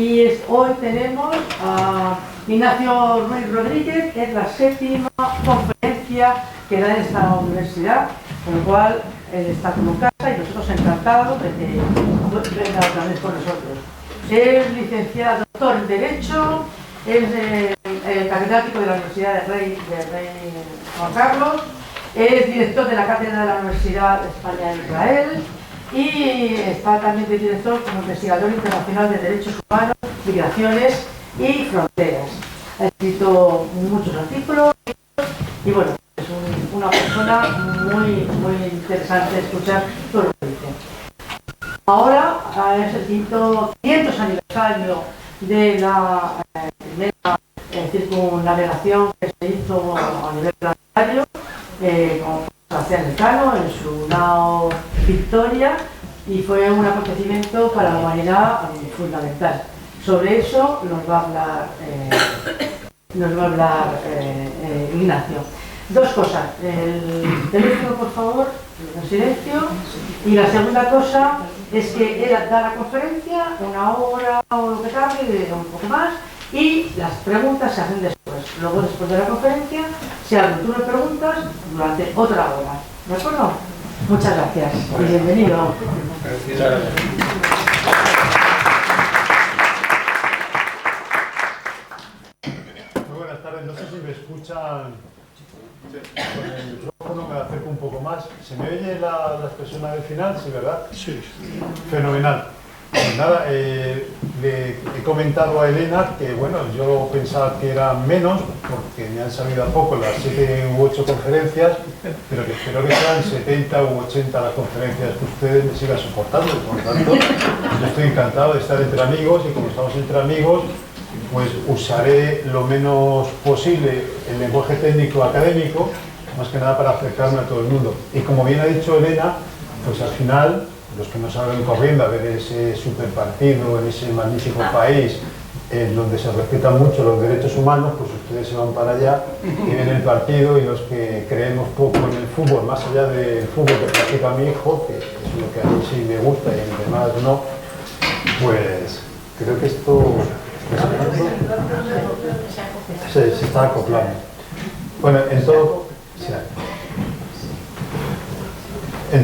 Hoy tenemos a Ignacio Ruiz Rodríguez, es la 7ª conferencia que da en esta universidad, con lo cual él está como casa y nosotros encantados de que venga otra vez con nosotros. Es licenciado, doctor en Derecho, es catedrático de la Universidad de Rey Juan Carlos, es director de la Cátedra de la Universidad de España en Israel y está también de director como investigador internacional de Derechos Humanos, Migraciones y Fronteras. Ha escrito muchos artículos y bueno, es una persona muy interesante de escuchar todo lo que dice. Ahora es el 500 aniversario de la primera circunnavegación que se hizo a nivel planetario con Sebastián Elcano en su nao Victoria, y fue un acontecimiento para la humanidad fundamental. Sobre eso nos va a hablar Ignacio. Dos cosas: el teléfono, por favor, en silencio, y la segunda cosa es que él da la conferencia, una hora o lo que tarde, un poco más, y las preguntas se hacen después. Luego, después de la conferencia, se abren turno de preguntas durante otra hora. ¿De acuerdo? Muchas gracias y bienvenido. Gracias. Muy buenas tardes. No sé si me escuchan con el micrófono, me acerco un poco más. ¿Se me oye las personas del final? Sí, ¿verdad? Sí. Fenomenal. Pues nada, le he comentado a Elena que bueno, yo pensaba que eran menos, porque me han sabido a poco las 7 u 8 conferencias, pero que espero que sean 70 u 80 las conferencias que ustedes me sigan soportando. Por lo tanto, yo estoy encantado de estar entre amigos, y como estamos entre amigos, pues usaré lo menos posible el lenguaje técnico académico, más que nada para acercarme a todo el mundo. Y como bien ha dicho Elena, pues al final, los que no salgan corriendo a ver ese superpartido en ese magnífico país en donde se respetan mucho los derechos humanos, pues ustedes se van para allá y ven el partido, y los que creemos poco en el fútbol, más allá del fútbol que practica mi hijo, que es lo que a mí sí me gusta y a los demás no, pues creo que esto se está acoplando. Bueno, en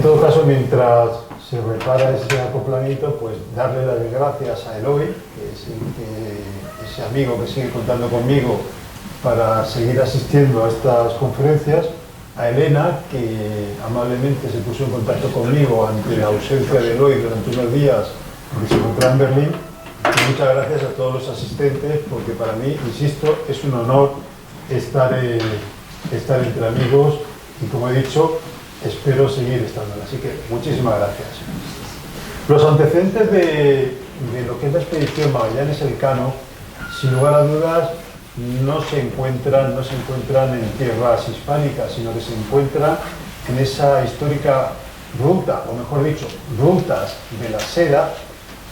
todo caso, mientras se repara ese acoplamiento, pues darle las gracias a Eloy, que es ese amigo que sigue contando conmigo para seguir asistiendo a estas conferencias, a Elena, que amablemente se puso en contacto conmigo ante la ausencia de Eloy durante unos días porque se encontraba en Berlín, y muchas gracias a todos los asistentes, porque para mí, insisto, es un honor estar entre amigos, y como he dicho, espero seguir estando. Así que muchísimas gracias. Los antecedentes de lo que es la expedición Magallanes-Elcano, sin lugar a dudas, no se encuentran en tierras hispánicas, sino que se encuentran en esa histórica ruta, o mejor dicho, rutas de la seda,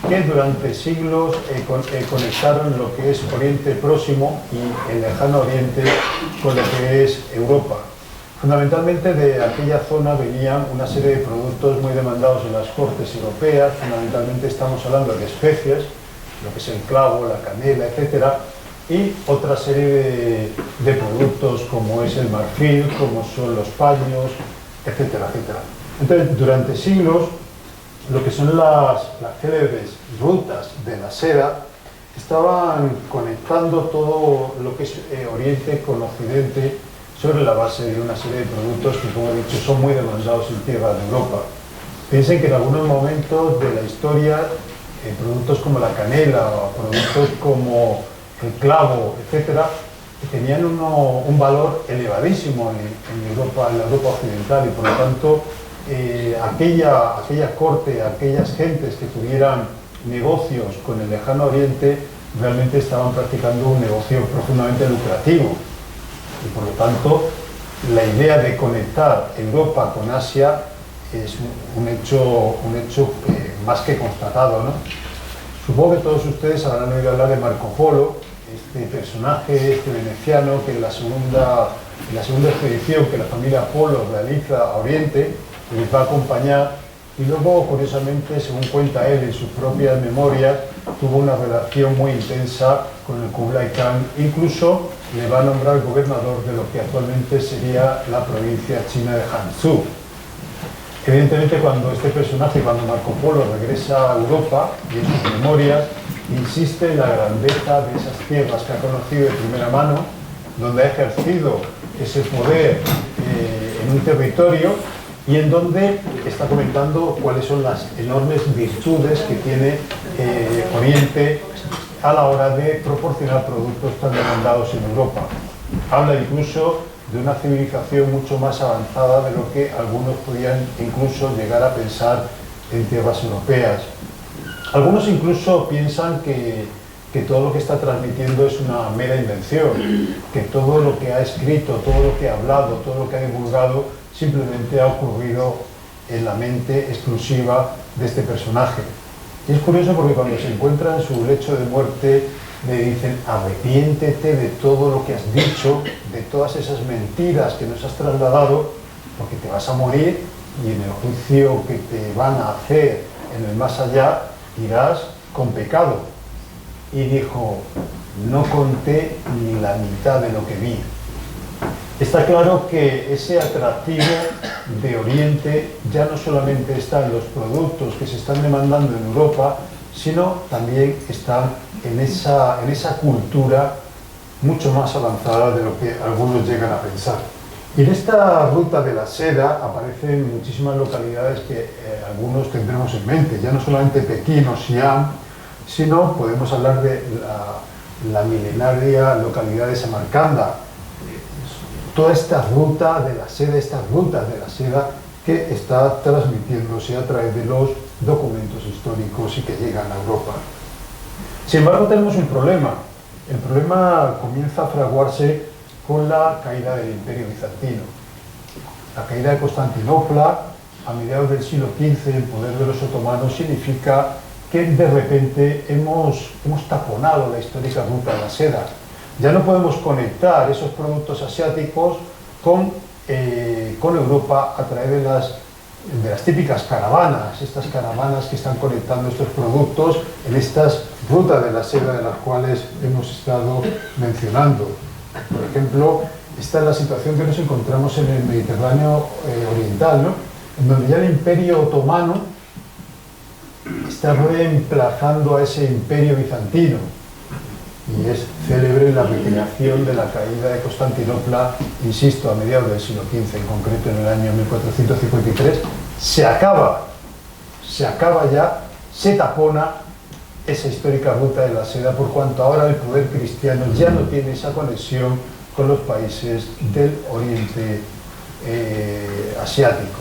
que durante siglos conectaron lo que es Oriente Próximo y el Lejano Oriente con lo que es Europa. Fundamentalmente de aquella zona venían una serie de productos muy demandados en las cortes europeas. Fundamentalmente estamos hablando de especies, lo que es el clavo, la canela, etcétera, y otra serie de productos como es el marfil, como son los paños, etcétera, etcétera. Entonces, durante siglos, lo que son las célebres rutas de la seda estaban conectando todo lo que es Oriente con Occidente, sobre la base de una serie de productos que, como he dicho, son muy demandados en tierra de Europa. Piensen que en algunos momentos de la historia, productos como la canela o productos como el clavo, etcétera, tenían un valor elevadísimo en la Europa occidental, y por lo tanto aquella corte, aquellas gentes que tuvieran negocios con el Lejano Oriente realmente estaban practicando un negocio profundamente lucrativo. Y por lo tanto, la idea de conectar Europa con Asia es un hecho más que constatado, ¿no? Supongo que todos ustedes habrán oído hablar de Marco Polo, este personaje veneciano que en la segunda expedición que la familia Polo realiza a Oriente les va a acompañar, y luego, curiosamente, según cuenta él en sus propias memorias, tuvo una relación muy intensa con el Kublai Khan, incluso le va a nombrar gobernador de lo que actualmente sería la provincia china de Hanzhou. Evidentemente, cuando este personaje, cuando Marco Polo regresa a Europa y en sus memorias, insiste en la grandeza de esas tierras que ha conocido de primera mano, donde ha ejercido ese poder en un territorio y en donde está comentando cuáles son las enormes virtudes que tiene Oriente a la hora de proporcionar productos tan demandados en Europa. Habla incluso de una civilización mucho más avanzada de lo que algunos podían incluso llegar a pensar en tierras europeas. Algunos incluso piensan que todo lo que está transmitiendo es una mera invención, que todo lo que ha escrito, todo lo que ha hablado, todo lo que ha divulgado simplemente ha ocurrido en la mente exclusiva de este personaje. Y es curioso porque cuando se encuentra en su lecho de muerte le dicen: arrepiéntete de todo lo que has dicho, de todas esas mentiras que nos has trasladado, porque te vas a morir y en el juicio que te van a hacer en el más allá irás con pecado. Y dijo: no conté ni la mitad de lo que vi. Está claro que ese atractivo de Oriente ya no solamente está en los productos que se están demandando en Europa, sino también está en esa cultura mucho más avanzada de lo que algunos llegan a pensar. Y en esta ruta de la seda aparecen muchísimas localidades que algunos tendremos en mente, ya no solamente Pekín o Xi'an, sino podemos hablar de la milenaria localidad de Samarcanda. Toda esta ruta de la seda, estas rutas de la seda que está transmitiéndose a través de los documentos históricos y que llegan a Europa. Sin embargo, tenemos un problema. El problema comienza a fraguarse con la caída del Imperio Bizantino. La caída de Constantinopla a mediados del siglo XV en poder de los otomanos significa que de repente hemos taponado la histórica ruta de la seda. Ya no podemos conectar esos productos asiáticos con Europa a través de las típicas caravanas, estas caravanas que están conectando estos productos en estas rutas de la seda de las cuales hemos estado mencionando. Por ejemplo, esta es la situación que nos encontramos en el Mediterráneo oriental, ¿no? En donde ya el Imperio Otomano está reemplazando a ese Imperio Bizantino. Y es célebre la recreación de la caída de Constantinopla, insisto, a mediados del siglo XV, en concreto en el año 1453. Se acaba ya, se tapona esa histórica ruta de la seda, por cuanto ahora el poder cristiano ya no tiene esa conexión con los países del Oriente asiático.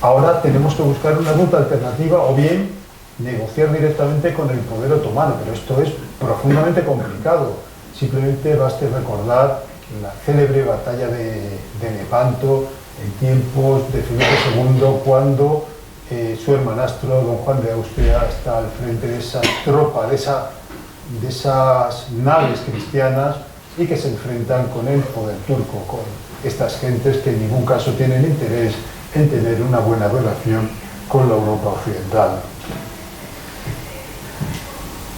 Ahora tenemos que buscar una ruta alternativa o bien negociar directamente con el poder otomano, pero esto es profundamente complicado. Simplemente baste recordar la célebre batalla de Lepanto en tiempos de Felipe II, cuando su hermanastro, don Juan de Austria, está al frente de esa tropa, de esas naves cristianas, y que se enfrentan con el poder turco, con estas gentes que en ningún caso tienen interés en tener una buena relación con la Europa occidental.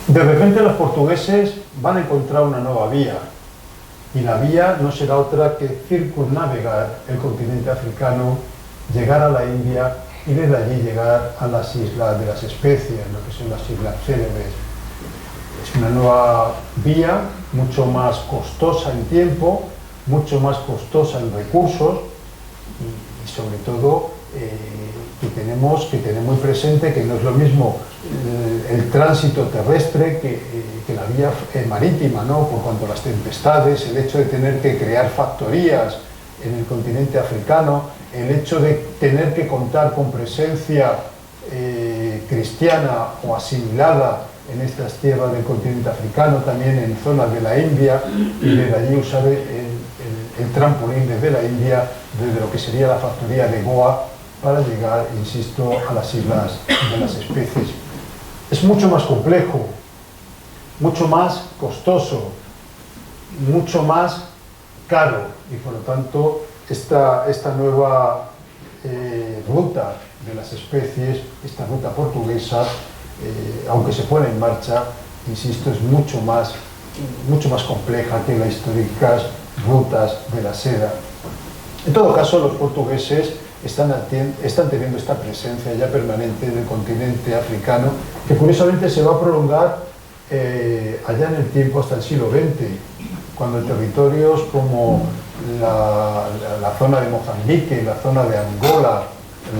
De repente los portugueses van a encontrar una nueva vía, y la vía no será otra que circunnavegar el continente africano, llegar a la India y desde allí llegar a las Islas de las Especias, lo que son las Islas Célebres. Es una nueva vía, mucho más costosa en tiempo, mucho más costosa en recursos y sobre todo que tenemos muy presente que no es lo mismo el tránsito terrestre que la vía marítima, ¿no? Por cuanto a las tempestades, el hecho de tener que crear factorías en el continente africano, el hecho de tener que contar con presencia cristiana o asimilada en estas tierras del continente africano, también en zonas de la India, y desde allí usar el trampolín desde la India, desde lo que sería la factoría de Goa, para llegar, insisto, a las Islas de las Especies. Es mucho más complejo, mucho más costoso, mucho más caro, y por lo tanto esta nueva ruta de las especies, esta ruta portuguesa, aunque se pone en marcha, insisto, es mucho más compleja que las históricas rutas de la seda. En todo caso, los portugueses están teniendo esta presencia ya permanente en el continente africano, que curiosamente se va a prolongar allá en el tiempo hasta el siglo XX, cuando territorios como la zona de Mozambique, la zona de Angola,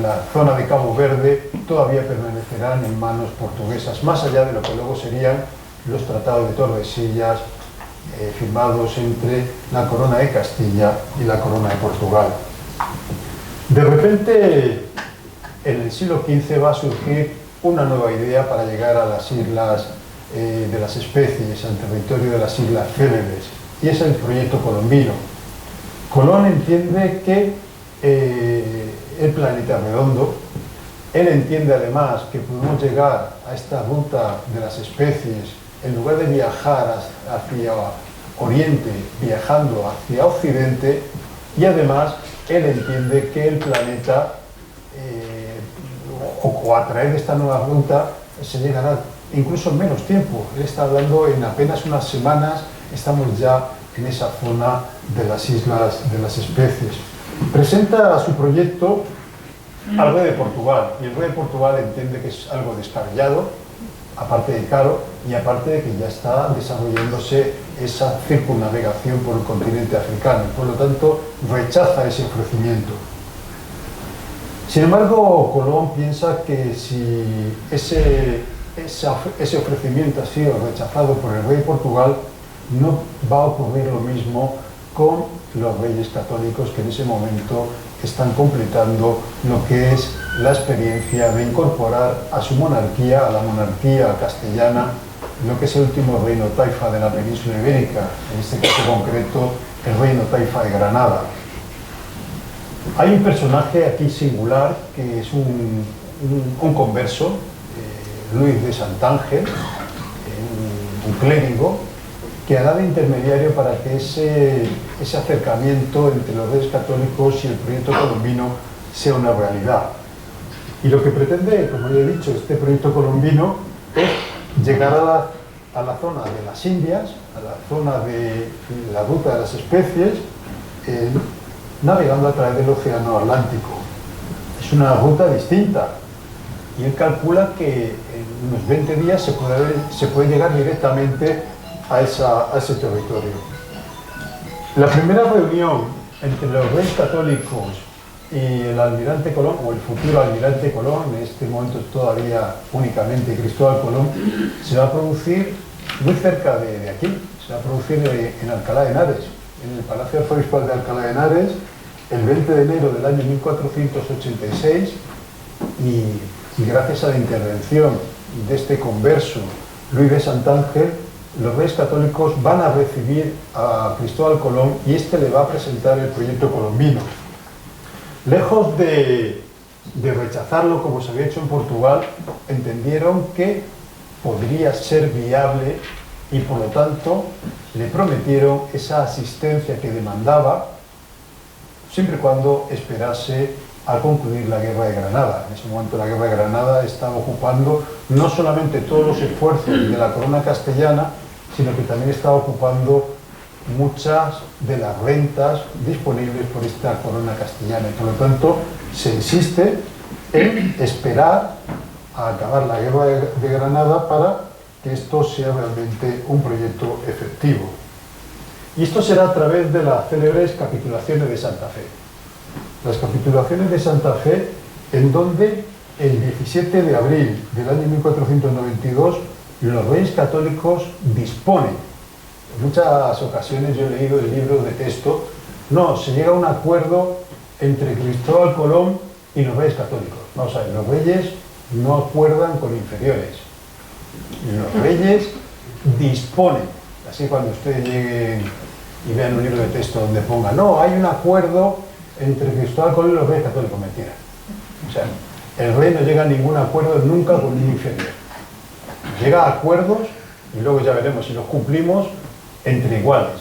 la zona de Cabo Verde, todavía permanecerán en manos portuguesas, más allá de lo que luego serían los tratados de Tordesillas, firmados entre la corona de Castilla y la corona de Portugal. De repente, en el siglo XV va a surgir una nueva idea para llegar a las islas de las especies, al territorio de las islas Célebres, y es el proyecto colombino. Colón entiende que el planeta es redondo, él entiende además que podemos llegar a esta ruta de las especies en lugar de viajar hacia Oriente, viajando hacia Occidente, y además él entiende que el planeta, o a través de esta nueva ruta, se llegará incluso en menos tiempo. Él está hablando en apenas unas semanas, estamos ya en esa zona de las islas de las especies. Presenta su proyecto al rey de Portugal, y el rey de Portugal entiende que es algo descabellado, aparte de caro, y aparte de que ya está desarrollándose esa circunnavegación por el continente africano, por lo tanto rechaza ese ofrecimiento. Sin embargo, Colón piensa que si ese ofrecimiento ha sido rechazado por el rey de Portugal, no va a ocurrir lo mismo con los reyes católicos que en ese momento están completando lo que es la experiencia de incorporar a su monarquía, a la monarquía castellana, lo que es el último reino taifa de la península ibérica, en este caso concreto el reino taifa de Granada. Hay un personaje aquí singular que es un converso, Luis de Santángel, un clérigo, que hará de intermediario para que ese acercamiento entre los reyes católicos y el proyecto colombino sea una realidad. Y lo que pretende, como ya he dicho, este proyecto colombino es llegar a la zona de las Indias, a la zona de la ruta de las especies, navegando a través del Océano Atlántico. Es una ruta distinta, y él calcula que en unos 20 días se puede llegar directamente a ese territorio. La primera reunión entre los reyes católicos y el almirante Colón, o el futuro almirante Colón, en este momento todavía únicamente Cristóbal Colón, se va a producir muy cerca de aquí, se va a producir en Alcalá de Henares, en el Palacio Arzobispal de Alcalá de Henares, el 20 de enero del año 1486, y gracias a la intervención de este converso, Luis de Santángel, los reyes católicos van a recibir a Cristóbal Colón y este le va a presentar el proyecto colombino. Lejos de rechazarlo como se había hecho en Portugal, entendieron que podría ser viable y por lo tanto le prometieron esa asistencia que demandaba, siempre y cuando esperase a concluir la Guerra de Granada. En ese momento la Guerra de Granada estaba ocupando no solamente todos los esfuerzos de la corona castellana, sino que también estaba ocupando muchas de las rentas disponibles por esta corona castellana. Y por lo tanto se insiste en esperar a acabar la Guerra de Granada para que esto sea realmente un proyecto efectivo. Y esto será a través de las célebres capitulaciones de Santa Fe. Las capitulaciones de Santa Fe, en donde el 17 de abril del año 1492 los reyes católicos disponen. En muchas ocasiones yo he leído el libro de texto, no, se llega a un acuerdo entre Cristóbal Colón y los reyes católicos. Vamos a ver, los reyes no acuerdan con inferiores. Los reyes disponen. Así cuando ustedes lleguen y vean un libro de texto donde ponga, no, hay un acuerdo entre Cristóbal Colón y los reyes católicos, mentira. O sea, el rey no llega a ningún acuerdo nunca con un inferior. Llega a acuerdos, y luego ya veremos si los cumplimos, entre iguales,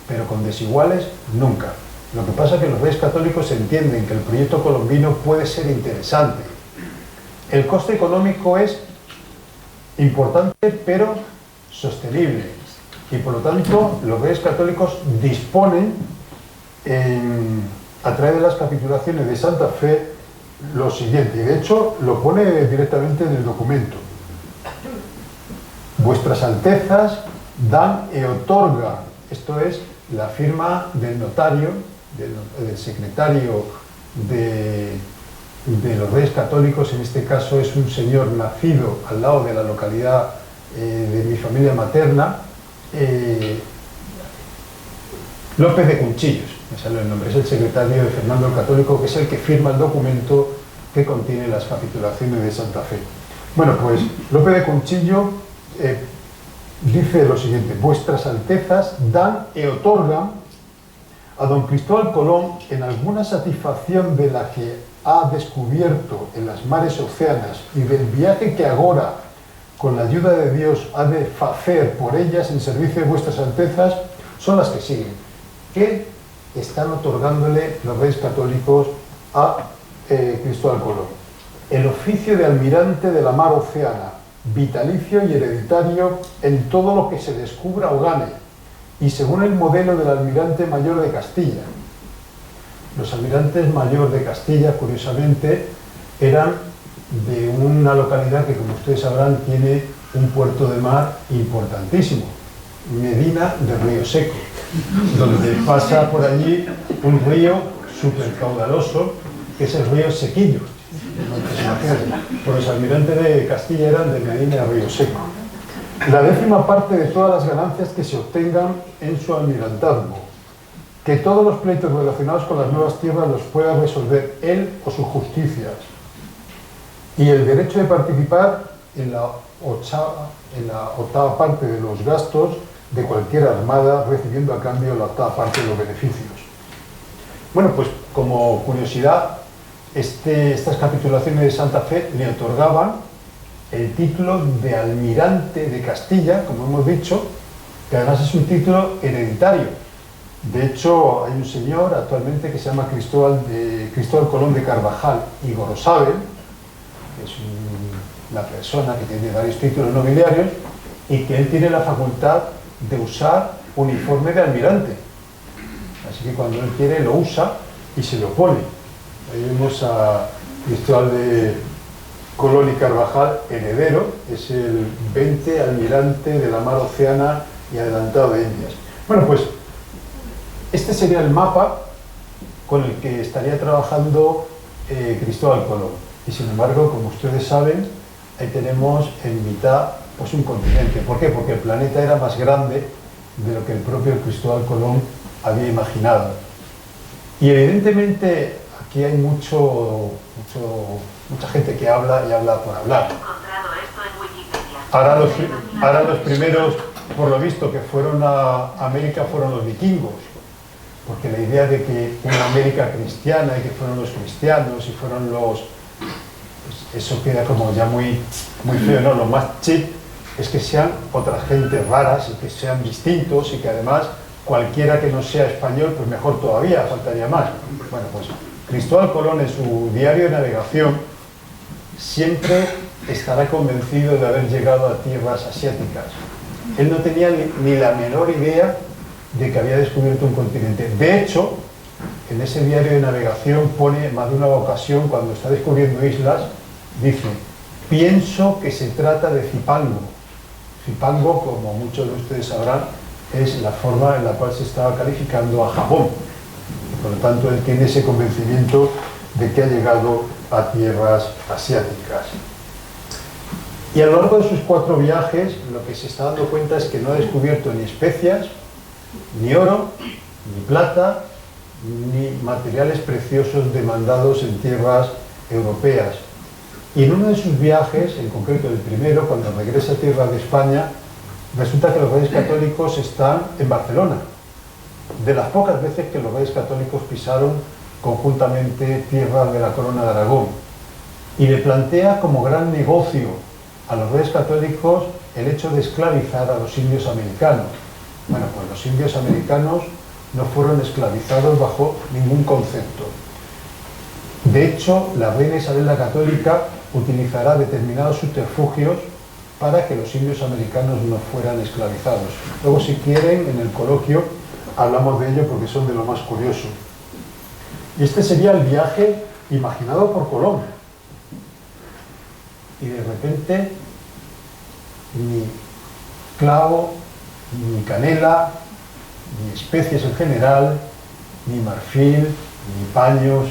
pero con desiguales nunca. Lo que pasa es que los reyes católicos entienden que el proyecto colombino puede ser interesante. El coste económico es importante pero sostenible. Y por lo tanto, los Reyes Católicos disponen, a través de las capitulaciones de Santa Fe, lo siguiente, y de hecho lo pone directamente en el documento: vuestras altezas dan e otorgan. Esto es la firma del notario, del secretario de los Reyes Católicos. En este caso es un señor nacido al lado de la localidad de mi familia materna, López de Cunchillos, me sale el nombre, es el secretario de Fernando el Católico, que es el que firma el documento que contiene las capitulaciones de Santa Fe. Bueno, pues López de Cunchillo dice lo siguiente: vuestras altezas dan e otorgan a don Cristóbal Colón, en alguna satisfacción de la que ha descubierto en las mares océanas y del viaje que agora, con la ayuda de Dios, ha de facer por ellas en servicio de vuestras altezas, son las que siguen. ¿Qué están otorgándole los Reyes Católicos a Cristóbal Colón? El oficio de almirante de la mar océana, vitalicio y hereditario en todo lo que se descubra o gane, y según el modelo del almirante mayor de Castilla. Los almirantes mayor de Castilla, curiosamente, eran de una localidad que, como ustedes sabrán, tiene un puerto de mar importantísimo, Medina de Río Seco, donde pasa por allí un río súper caudaloso, que es el río Sequillo. Pues los almirantes de Castilla eran de Medina de Río Seco. La 10ª parte de todas las ganancias que se obtengan en su almirantazgo, que todos los pleitos relacionados con las nuevas tierras los pueda resolver él o sus justicias, y el derecho de participar en la 8ª parte de los gastos de cualquier armada, recibiendo a cambio la 8ª parte de los beneficios. Bueno, pues como curiosidad, estas capitulaciones de Santa Fe le otorgaban el título de almirante de Castilla, como hemos dicho, que además es un título hereditario. De hecho, hay un señor actualmente que se llama Cristóbal Colón de Carvajal y Gorosabel, que es una persona que tiene varios títulos nobiliarios y que él tiene la facultad de usar uniforme de almirante. Así que cuando él quiere lo usa y se lo pone. Ahí vemos a Cristóbal de Colón y Carvajal, heredero, es el 20 almirante de la mar océana y adelantado de Indias. Bueno, pues este sería el mapa con el que estaría trabajando Cristóbal Colón. Y sin embargo, como ustedes saben, ahí tenemos en mitad pues un continente. ¿Por qué? Porque el planeta era más grande de lo que el propio Cristóbal Colón había imaginado. Y evidentemente aquí hay mucha gente que habla y habla por hablar. Ahora los primeros, por lo visto, que fueron a América fueron los vikingos, porque la idea de que una América cristiana y que fueron los cristianos y fueron los... Pues eso queda como ya muy feo, ¿no? Lo más chip es que sean otras gentes raras y que sean distintos y que además cualquiera que no sea español, pues mejor todavía, faltaría más. Bueno, pues Cristóbal Colón en su diario de navegación siempre estará convencido de haber llegado a tierras asiáticas. Él no tenía ni la menor idea de que había descubierto un continente. De hecho, en ese diario de navegación pone más de una ocasión, cuando está descubriendo islas, dice: pienso que se trata de Cipango. Cipango, como muchos de ustedes sabrán, es la forma en la cual se estaba calificando a Japón. Por lo tanto, él tiene ese convencimiento de que ha llegado a tierras asiáticas. Y a lo largo de sus 4 viajes, lo que se está dando cuenta es que no ha descubierto ni especias, ni oro, ni plata, ni materiales preciosos demandados en tierras europeas. Y en uno de sus viajes, en concreto el primero, cuando regresa a tierra de España, resulta que los Reyes Católicos están en Barcelona. De las pocas veces que los Reyes Católicos pisaron conjuntamente tierra de la Corona de Aragón. Y le plantea como gran negocio a los Reyes Católicos el hecho de esclavizar a los indios americanos. Bueno, pues los indios americanos no fueron esclavizados bajo ningún concepto. De hecho, la reina Isabel la Católica utilizará determinados subterfugios para que los indios americanos no fueran esclavizados. Luego, si quieren, en el coloquio hablamos de ello porque son de lo más curioso. Y este sería el viaje imaginado por Colón. Y de repente, ni clavo, ni canela, ni especies en general, ni marfil, ni paños,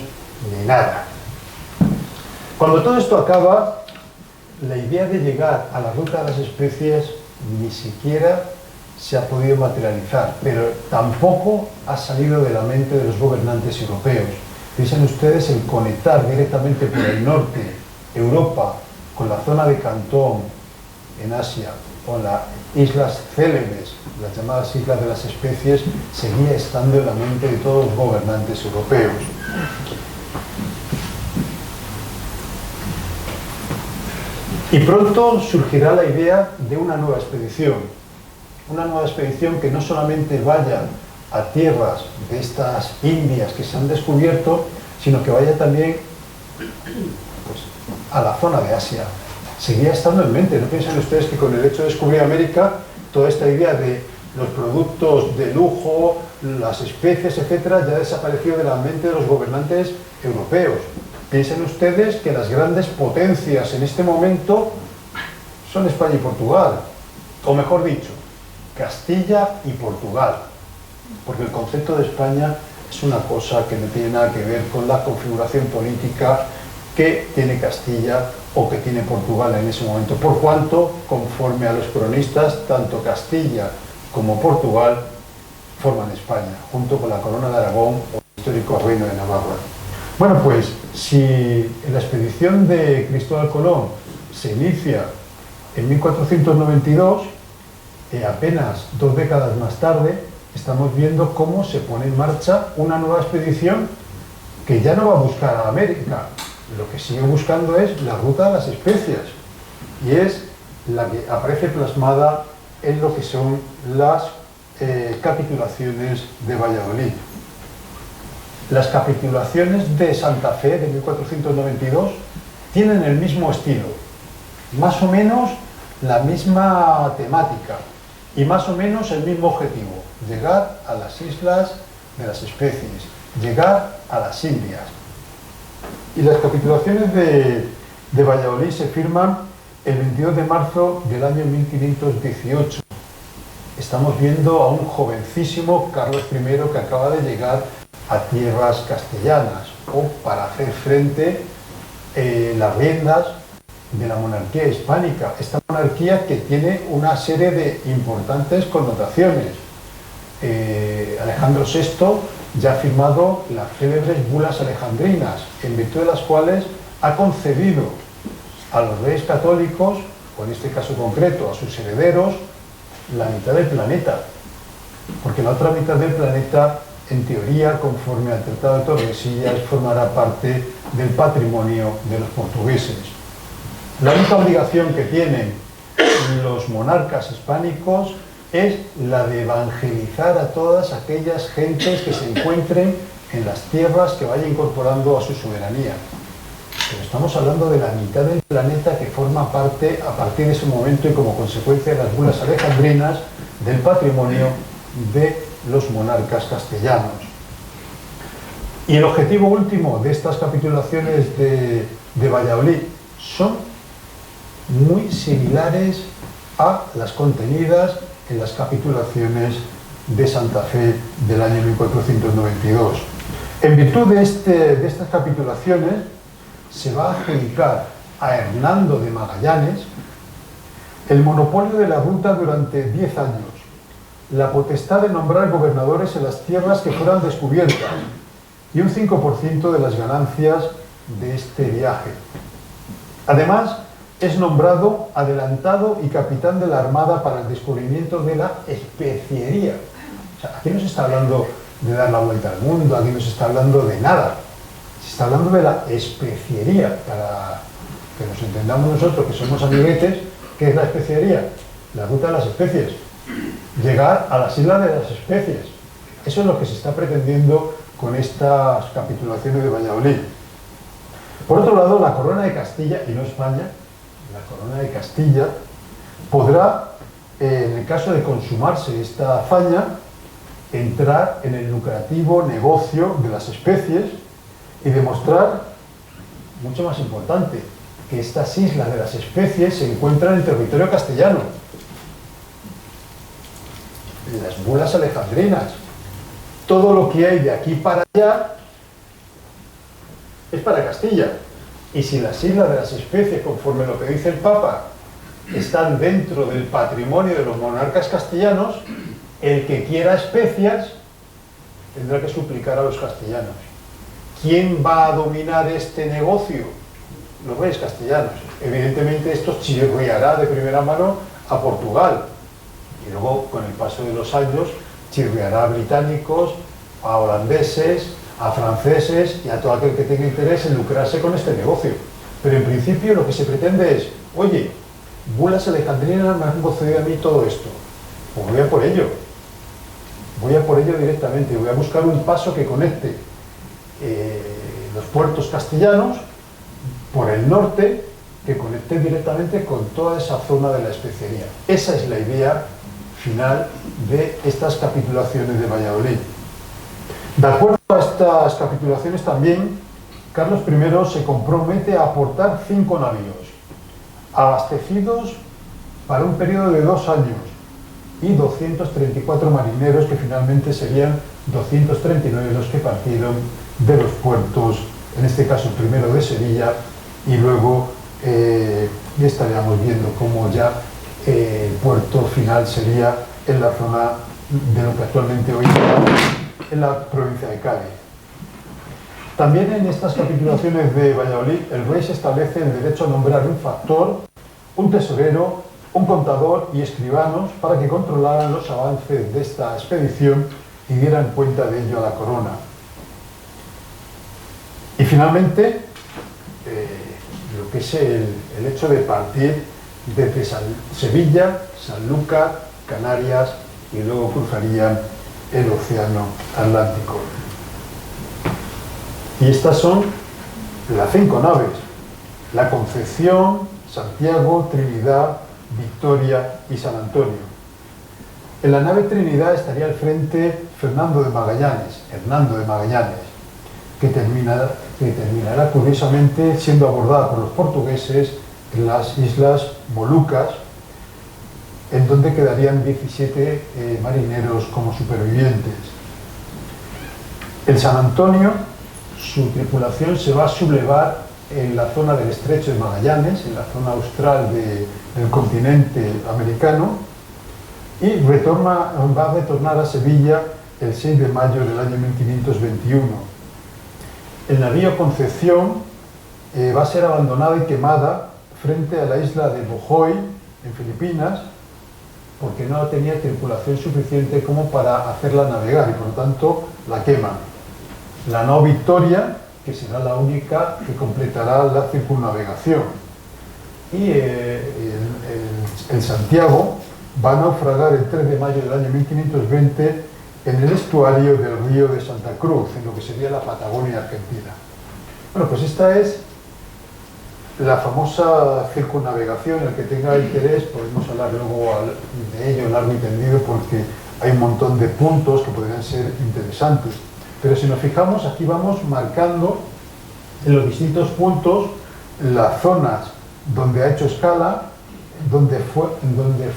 ni nada. Cuando todo esto acaba, la idea de llegar a la ruta de las especies ni siquiera se ha podido materializar, pero tampoco ha salido de la mente de los gobernantes europeos. Piensen ustedes en conectar directamente por el norte Europa con la zona de Cantón en Asia, o las islas célebres, las llamadas Islas de las Especies, seguía estando en la mente de todos los gobernantes europeos. Y pronto surgirá la idea de una nueva expedición que no solamente vaya a tierras de estas Indias que se han descubierto, sino que vaya también pues, a la zona de Asia. Seguía estando en mente. No piensen ustedes que con el hecho de descubrir América, toda esta idea de los productos de lujo, las especies, etcétera, ya desapareció de la mente de los gobernantes europeos. Piensen ustedes que las grandes potencias en este momento son España y Portugal, o mejor dicho, Castilla y Portugal, porque el concepto de España es una cosa que no tiene nada que ver con la configuración política que tiene Castilla o que tiene Portugal en ese momento, por cuanto, conforme a los cronistas, tanto Castilla como Portugal forman España, junto con la Corona de Aragón o el histórico Reino de Navarra. Bueno, pues, si la expedición de Cristóbal Colón se inicia en 1492, apenas 2 décadas más tarde, estamos viendo cómo se pone en marcha una nueva expedición que ya no va a buscar a América. Lo que sigue buscando es la ruta de las especias, y es la que aparece plasmada en lo que son las capitulaciones de Valladolid. Las capitulaciones de Santa Fe de 1492 tienen el mismo estilo, más o menos la misma temática y más o menos el mismo objetivo: llegar a las islas de las especies, llegar a las Indias. Y las capitulaciones de Valladolid se firman el 22 de marzo del año 1518. Estamos viendo a un jovencísimo Carlos I que acaba de llegar a tierras castellanas, o para hacer frente las riendas de la monarquía hispánica. Esta monarquía que tiene una serie de importantes connotaciones. Alejandro VI ya ha firmado las célebres bulas alejandrinas, en virtud de las cuales ha concedido a los reyes católicos, o en este caso concreto a sus herederos, la mitad del planeta, porque la otra mitad del planeta, en teoría, conforme al Tratado de Tordesillas, formará parte del patrimonio de los portugueses. La única obligación que tienen los monarcas hispánicos es la de evangelizar a todas aquellas gentes que se encuentren en las tierras que vaya incorporando a su soberanía. Pero estamos hablando de la mitad del planeta que forma parte, a partir de ese momento y como consecuencia de las bulas alejandrinas, del patrimonio de los monarcas castellanos. Y el objetivo último de estas capitulaciones de Valladolid son muy similares a las contenidas en las capitulaciones de Santa Fe del año 1492. En virtud de estas capitulaciones, se va a adjudicar a Hernando de Magallanes el monopolio de la ruta durante 10 años, la potestad de nombrar gobernadores en las tierras que fueran descubiertas y un 5% de las ganancias de este viaje. Además, es nombrado adelantado y capitán de la Armada para el descubrimiento de la especiería. O sea, aquí no se está hablando de dar la vuelta al mundo, aquí no se está hablando de nada. Se está hablando de la especiería, para que nos entendamos nosotros que somos amiguetes. ¿Qué es la especiería? La ruta de las especies. Llegar a las islas de las especies. Eso es lo que se está pretendiendo con estas capitulaciones de Valladolid. Por otro lado, la corona de Castilla, y no España, la corona de Castilla, podrá, en el caso de consumarse esta hazaña, entrar en el lucrativo negocio de las especies y demostrar, mucho más importante, que estas islas de las especies se encuentran en territorio castellano. Las bulas alejandrinas. Todo lo que hay de aquí para allá es para Castilla. Y si las islas de las especies, conforme lo que dice el Papa, están dentro del patrimonio de los monarcas castellanos, el que quiera especias tendrá que suplicar a los castellanos. ¿Quién va a dominar este negocio? Los reyes castellanos. Evidentemente esto chirriará de primera mano a Portugal y luego con el paso de los años chirriará a británicos, a holandeses, a franceses y a todo aquel que tenga interés en lucrarse con este negocio. Pero en principio lo que se pretende es, oye, bulas alejandrinas me han concedido a mí todo esto, pues voy a por ello. Voy a por ello directamente, voy a buscar un paso que conecte los puertos castellanos por el norte, que conecte directamente con toda esa zona de la especería. Esa es la idea final de estas capitulaciones de Valladolid. De acuerdo a estas capitulaciones también, Carlos I se compromete a aportar 5 navíos, abastecidos para un periodo de 2 años, y 234 marineros, que finalmente serían 239 los que partieron de los puertos, en este caso primero de Sevilla, y luego estaríamos viendo cómo ya el puerto final sería en la zona de lo que actualmente hoy en la provincia de Cádiz. También en estas capitulaciones de Valladolid, el rey se establece el derecho a nombrar un factor, un tesorero, un contador y escribanos para que controlaran los avances de esta expedición y dieran cuenta de ello a la corona. Y finalmente, lo que es el hecho de partir desde Sevilla, Sanlúcar, Canarias y luego cruzarían el Océano Atlántico. Y estas son las 5 naves: la Concepción, Santiago, Trinidad, Victoria y San Antonio. En la nave Trinidad estaría al frente Hernando de Magallanes, que terminará curiosamente siendo abordada por los portugueses en las Islas Molucas, en donde quedarían 17 marineros como supervivientes. El San Antonio, su tripulación se va a sublevar en la zona del Estrecho de Magallanes, en la zona austral del continente americano, y va a retornar a Sevilla el 6 de mayo del año 1521. El navío Concepción va a ser abandonada y quemada frente a la isla de Bohol, en Filipinas, porque no tenía tripulación suficiente como para hacerla navegar y por lo tanto la queman. La nao Victoria, que será la única que completará la circunnavegación, y el Santiago va a naufragar el 3 de mayo del año 1520 en el estuario del río de Santa Cruz, en lo que sería la Patagonia argentina. Bueno, pues esta es la famosa circunnavegación. El que tenga interés podemos hablar luego de ello largo y tendido, porque hay un montón de puntos que podrían ser interesantes. Pero si nos fijamos, aquí vamos marcando en los distintos puntos las zonas donde ha hecho escala, donde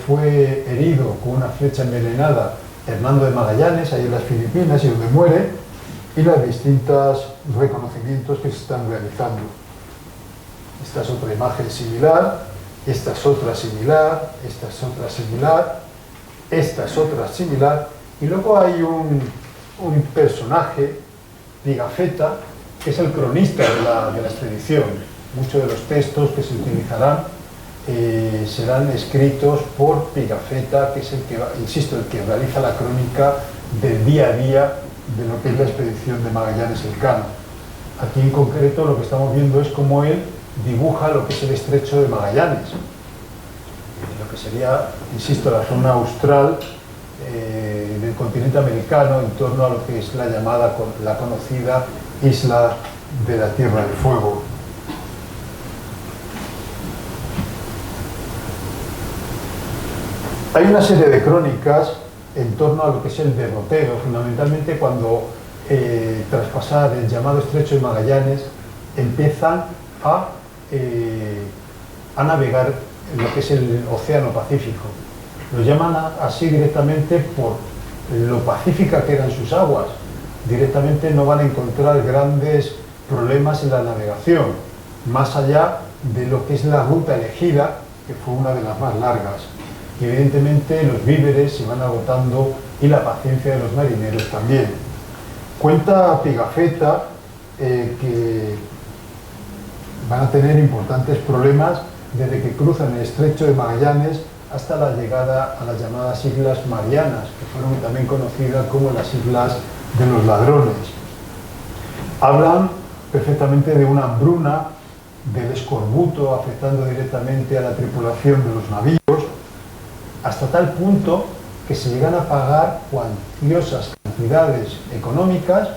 fue herido con una flecha envenenada Hernando de Magallanes, ahí en las Filipinas, y donde muere, y los distintos reconocimientos que se están realizando. Esta es otra imagen similar, esta es otra similar, esta es otra similar, esta es otra similar, y luego hay un personaje, Pigafetta, que es el cronista de la expedición. Muchos de los textos que se utilizarán serán escritos por Pigafetta, que es el que realiza la crónica del día a día de lo que es la expedición de Magallanes Elcano. Aquí en concreto lo que estamos viendo es cómo él dibuja lo que es el estrecho de Magallanes, lo que sería, insisto, la zona austral del continente americano, en torno a lo que es la conocida isla de la Tierra del Fuego. Hay una serie de crónicas en torno a lo que es el derrotero, fundamentalmente cuando tras pasar el llamado Estrecho de Magallanes empiezan a navegar en lo que es el Océano Pacífico. Lo llaman así directamente por lo pacífica que eran sus aguas. Directamente no van a encontrar grandes problemas en la navegación, más allá de lo que es la ruta elegida, que fue una de las más largas. Y evidentemente los víveres se van agotando y la paciencia de los marineros también. Cuenta Pigafetta que van a tener importantes problemas desde que cruzan el Estrecho de Magallanes hasta la llegada a las llamadas Islas Marianas, que fueron también conocidas como las Islas de los Ladrones. Hablan perfectamente de una hambruna, del escorbuto afectando directamente a la tripulación de los navíos, hasta tal punto que se llegan a pagar cuantiosas cantidades económicas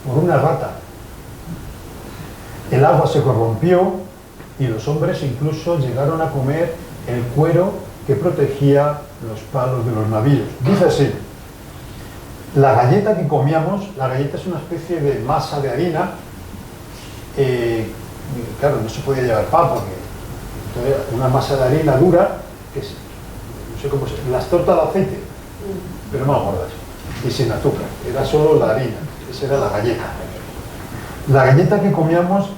por una rata. El agua se corrompió y los hombres incluso llegaron a comer el cuero que protegía los palos de los navíos. Dice así: la galleta que comíamos, la galleta es una especie de masa de harina, claro, no se podía llevar pan porque entonces, una masa de harina dura, que es, no sé cómo se, las tortas de aceite, pero más gordas y sin azúcar, era solo la harina, esa era la galleta. La galleta que comíamos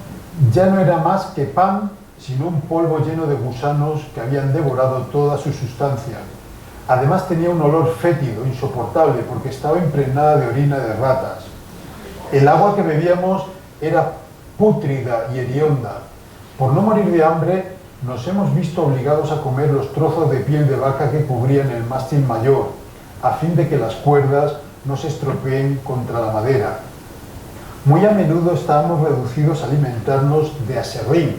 ya no era más que pan, sino un polvo lleno de gusanos que habían devorado toda su sustancia. Además tenía un olor fétido, insoportable, porque estaba impregnada de orina de ratas. El agua que bebíamos era pútrida y hedionda. Por no morir de hambre, nos hemos visto obligados a comer los trozos de piel de vaca que cubrían el mástil mayor, a fin de que las cuerdas no se estropeen contra la madera. Muy a menudo estábamos reducidos a alimentarnos de aserrín,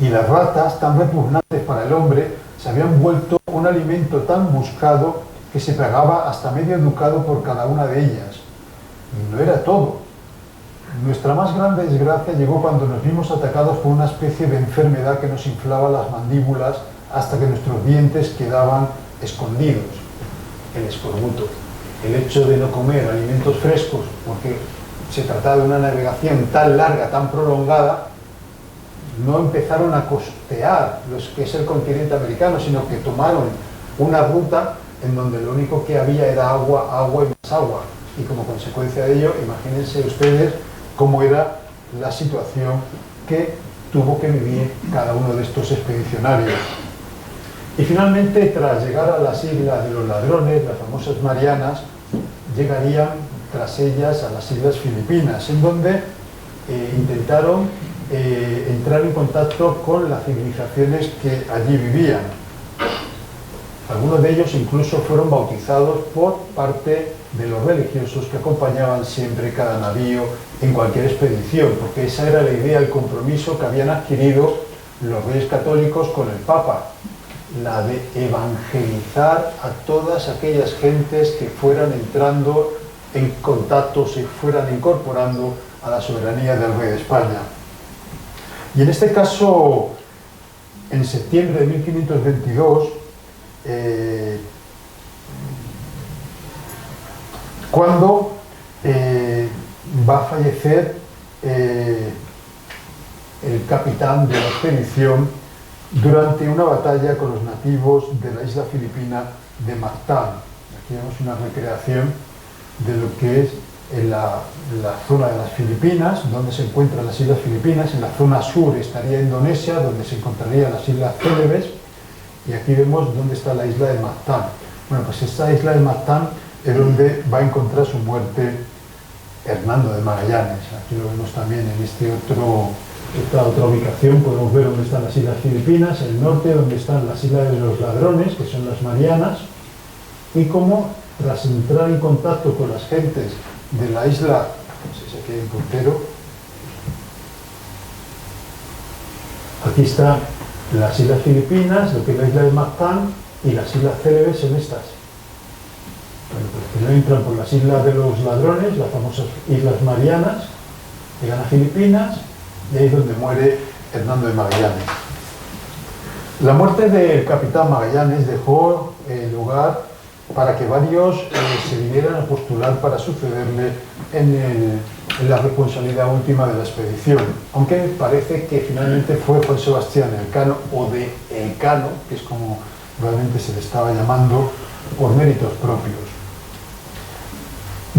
y las ratas, tan repugnantes para el hombre, se habían vuelto un alimento tan buscado que se pagaba hasta medio ducado por cada una de ellas. Y no era todo. Nuestra más grande desgracia llegó cuando nos vimos atacados por una especie de enfermedad que nos inflaba las mandíbulas hasta que nuestros dientes quedaban escondidos. El escorbuto. El hecho de no comer alimentos frescos, porque se trataba de una navegación tan larga, tan prolongada, no empezaron a costear lo que es el continente americano, sino que tomaron una ruta en donde lo único que había era agua, agua y más agua. Y como consecuencia de ello, imagínense ustedes cómo era la situación que tuvo que vivir cada uno de estos expedicionarios. Y finalmente, tras llegar a las Islas de los Ladrones, las famosas Marianas, llegarían tras ellas a las Islas Filipinas, en donde intentaron entrar en contacto con las civilizaciones que allí vivían. Algunos de ellos incluso fueron bautizados por parte de los religiosos que acompañaban siempre cada navío en cualquier expedición, porque esa era la idea, el compromiso que habían adquirido los reyes católicos con el Papa, la de evangelizar a todas aquellas gentes que fueran entrando en contacto, se fueran incorporando a la soberanía del rey de España. Y en este caso, en septiembre de 1522, cuando va a fallecer el capitán de la expedición durante una batalla con los nativos de la isla filipina de Mactan. Aquí vemos una recreación de lo que es en la zona de las Filipinas, donde se encuentran las Islas Filipinas. En la zona sur estaría Indonesia, donde se encontrarían las Islas Célebes, y aquí vemos dónde está la isla de Mactan. Bueno, pues esta isla de Mactan es donde va a encontrar su muerte Hernando de Magallanes. Aquí lo vemos también en esta otra ubicación, podemos ver dónde están las Islas Filipinas, el norte, donde están las Islas de los Ladrones, que son las Marianas, y cómo tras entrar en contacto con las gentes de la isla, no sé si aquí hay un puntero, aquí están las Islas Filipinas, lo que es la isla de Mactan, y las Islas Célebes son estas. Bueno, pues primero entran por las Islas de los Ladrones, las famosas Islas Marianas, llegan a Filipinas, y ahí es donde muere Hernando de Magallanes. La muerte del capitán Magallanes dejó lugar para que varios se vinieran a postular para sucederle en la responsabilidad última de la expedición, aunque parece que finalmente fue Juan Sebastián Elcano, o de Elcano, que es como realmente se le estaba llamando, por méritos propios.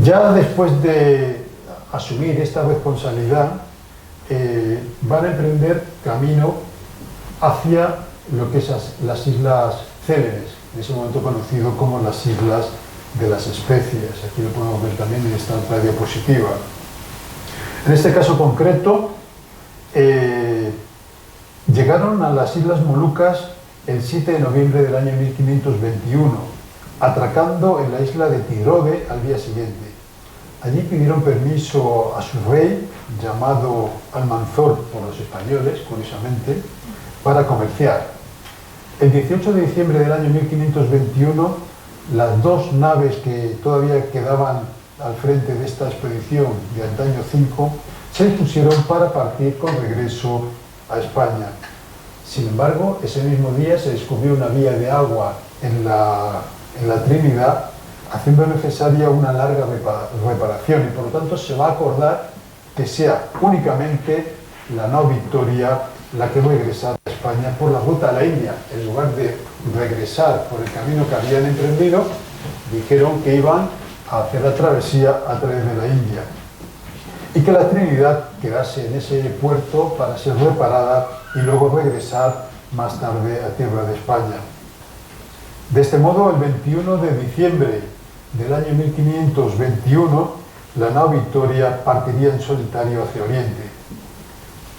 Ya después de asumir esta responsabilidad, van a emprender camino hacia lo que es las Islas Céleres, en ese momento conocido como las Islas de las Especies. Aquí lo podemos ver también en esta otra diapositiva. En este caso concreto, llegaron a las Islas Molucas el 7 de noviembre del año 1521, atracando en la isla de Tidrode al día siguiente. Allí pidieron permiso a su rey, llamado Almanzor por los españoles, curiosamente, para comerciar. El 18 de diciembre del año 1521, las dos naves que todavía quedaban al frente de esta expedición de antaño 5 se dispusieron para partir con regreso a España. Sin embargo, ese mismo día se descubrió una vía de agua en la Trinidad, haciendo necesaria una larga reparación, y por lo tanto se va a acordar que sea únicamente la nao Victoria la que regresara a España por la ruta a la India. En lugar de regresar por el camino que habían emprendido, dijeron que iban a hacer la travesía a través de la India, y que la Trinidad quedase en ese puerto para ser reparada y luego regresar más tarde a tierra de España. De este modo, el 21 de diciembre del año 1521, la nao Victoria partiría en solitario hacia Oriente.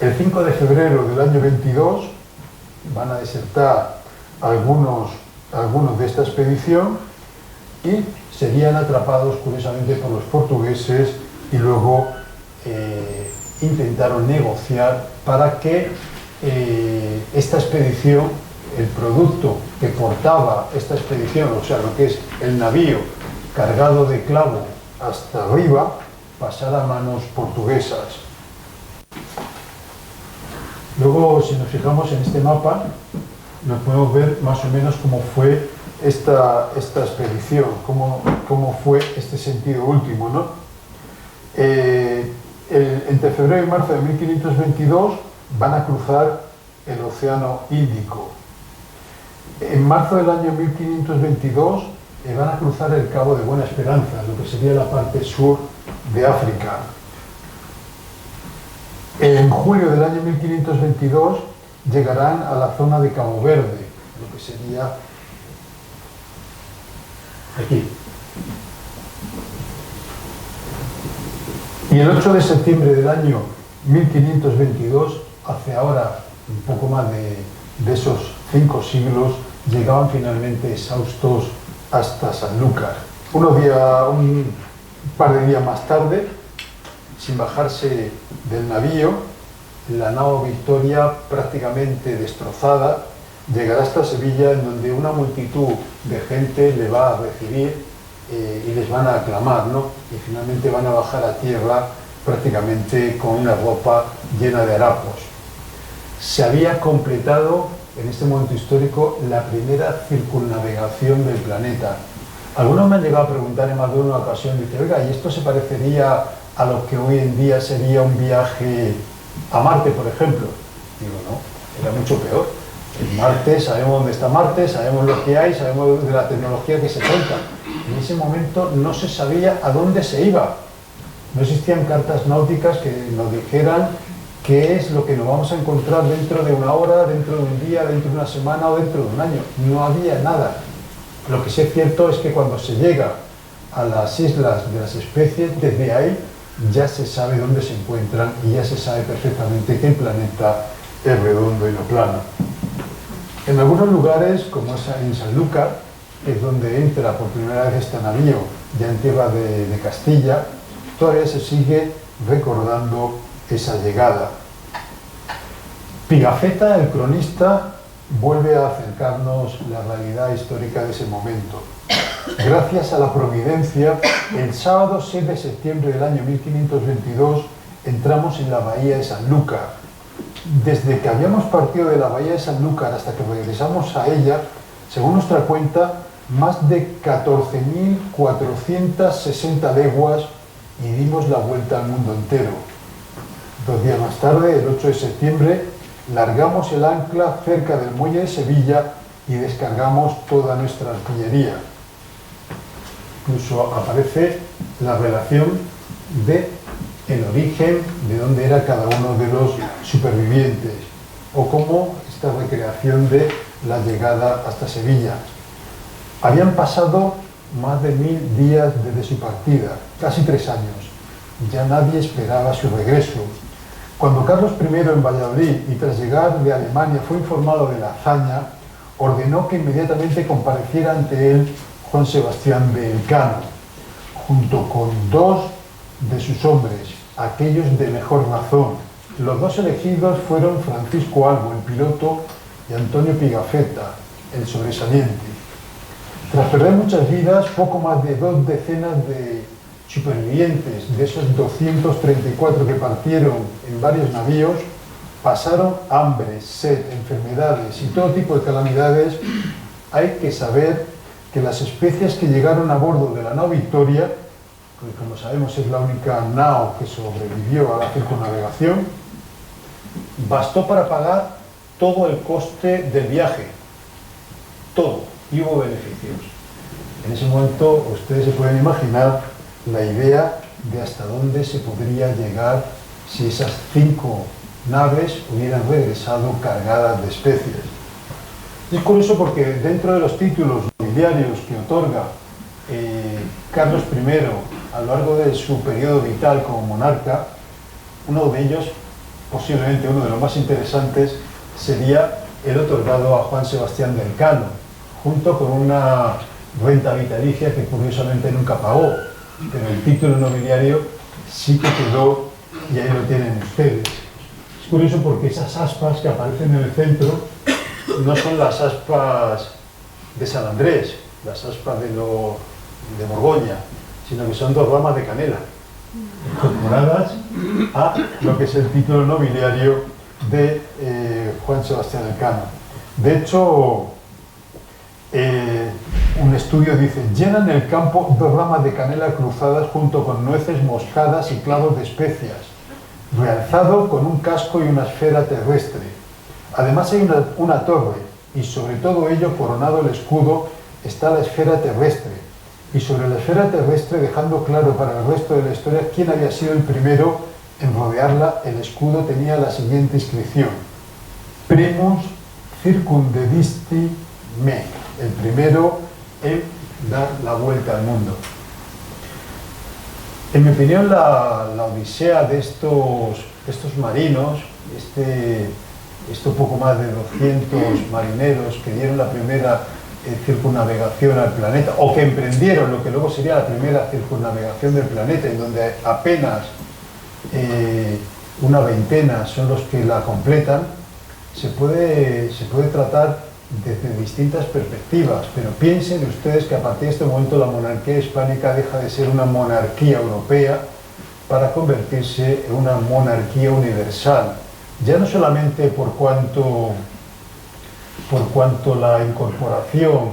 El 5 de febrero del año 22 van a desertar algunos de esta expedición y serían atrapados curiosamente por los portugueses, y luego intentaron negociar para que esta expedición, el producto que portaba esta expedición, o sea, lo que es el navío cargado de clavo hasta arriba, pasara a manos portuguesas. Luego, si nos fijamos en este mapa, nos podemos ver más o menos cómo fue esta expedición, cómo fue este sentido último, ¿no? Entre febrero y marzo de 1522 van a cruzar el Océano Índico. En marzo del año 1522 van a cruzar el Cabo de Buena Esperanza, lo que sería la parte sur de África. En julio del año 1522 llegarán a la zona de Cabo Verde, lo que sería aquí. Y el 8 de septiembre del año 1522, hace ahora un poco más de esos 5 siglos, llegaban finalmente exhaustos hasta Sanlúcar. Un par de días más tarde, sin bajarse del navío, la nao Victoria, prácticamente destrozada, llegará hasta Sevilla, en donde una multitud de gente le va a recibir y les van a aclamar, ¿no? Y finalmente van a bajar a tierra prácticamente con una ropa llena de harapos. Se había completado en este momento histórico la primera circunnavegación del planeta. Algunos me han llegado a preguntar en más de una ocasión, dice, oiga, ¿y esto se parecería a lo que hoy en día sería un viaje a Marte, por ejemplo? Digo, no, era mucho peor. En Marte sabemos dónde está Marte, sabemos lo que hay, sabemos de la tecnología que se cuenta. En ese momento no se sabía a dónde se iba. No existían cartas náuticas que nos dijeran qué es lo que nos vamos a encontrar dentro de una hora, dentro de un día, dentro de una semana o dentro de un año. No había nada. Lo que sí es cierto es que cuando se llega a las Islas de las Especies, desde ahí ya se sabe dónde se encuentran y ya se sabe perfectamente que el planeta es redondo y no plano. En algunos lugares, como es en Sanlúcar, que es donde entra por primera vez este navío, ya en tierra de Castilla, todavía se sigue recordando esa llegada. Pigafetta, el cronista, vuelve a acercarnos la realidad histórica de ese momento. Gracias a la providencia, el sábado 6 de septiembre del año 1522 entramos en la bahía de Sanlúcar. desde que habíamos partido de la bahía de Sanlúcar hasta que regresamos a ella, según nuestra cuenta, más de 14.460 leguas y dimos la vuelta al mundo entero. 2 días más tarde, el 8 de septiembre, largamos el ancla cerca del muelle de Sevilla y descargamos toda nuestra artillería. Incluso aparece la relación de el origen, de dónde era cada uno de los supervivientes, o como esta recreación de la llegada hasta Sevilla. Habían pasado más de 1000 días desde su partida, casi 3 años. Ya nadie esperaba su regreso. Cuando Carlos I en Valladolid y tras llegar de Alemania fue informado de la hazaña, ordenó que inmediatamente compareciera ante él Juan Sebastián de Elcano, junto con 2 de sus hombres, aquellos de mejor razón. Los 2 elegidos fueron Francisco Albo, el piloto, y Antonio Pigafetta, el sobresaliente. Tras perder muchas vidas, poco más de 2 decenas de supervivientes de esos 234 que partieron en varios navíos pasaron hambre, sed, enfermedades y todo tipo de calamidades. Hay que saber que las especias que llegaron a bordo de la nao Victoria, que como sabemos es la única nao que sobrevivió a la circunnavegación, bastó para pagar todo el coste del viaje, todo, y hubo beneficios. En ese momento ustedes se pueden imaginar la idea de hasta dónde se podría llegar si esas 5 naves hubieran regresado cargadas de especies. Es curioso porque dentro de los títulos nobiliarios que otorga Carlos I a lo largo de su periodo vital como monarca, uno de ellos, posiblemente uno de los más interesantes, sería el otorgado a Juan Sebastián de Elcano, junto con una renta vitalicia que curiosamente nunca pagó, pero el título nobiliario sí que quedó y ahí lo tienen ustedes. Es curioso porque esas aspas que aparecen en el centro no son las aspas de San Andrés, las aspas de Borgoña, sino que son 2 ramas de canela incorporadas a lo que es el título nobiliario de Juan Sebastián Elcano. De hecho, un estudio dice: llenan el campo 2 ramas de canela cruzadas junto con nueces moscadas y clavos de especias, realzado con un casco y una esfera terrestre. Además hay una torre, y sobre todo ello, coronado el escudo, está la esfera terrestre. Y sobre la esfera terrestre, dejando claro para el resto de la historia quién había sido el primero en rodearla, el escudo tenía la siguiente inscripción: Primus circundedisti me, el primero en dar la vuelta al mundo. En mi opinión, la odisea de estos marinos, poco más de 200 marineros que dieron la primera circunnavegación al planeta, o que emprendieron lo que luego sería la primera circunnavegación del planeta, en donde apenas una veintena son los que la completan, se puede tratar desde distintas perspectivas, pero piensen ustedes que a partir de este momento la monarquía hispánica deja de ser una monarquía europea para convertirse en una monarquía universal, ya no solamente por cuanto la incorporación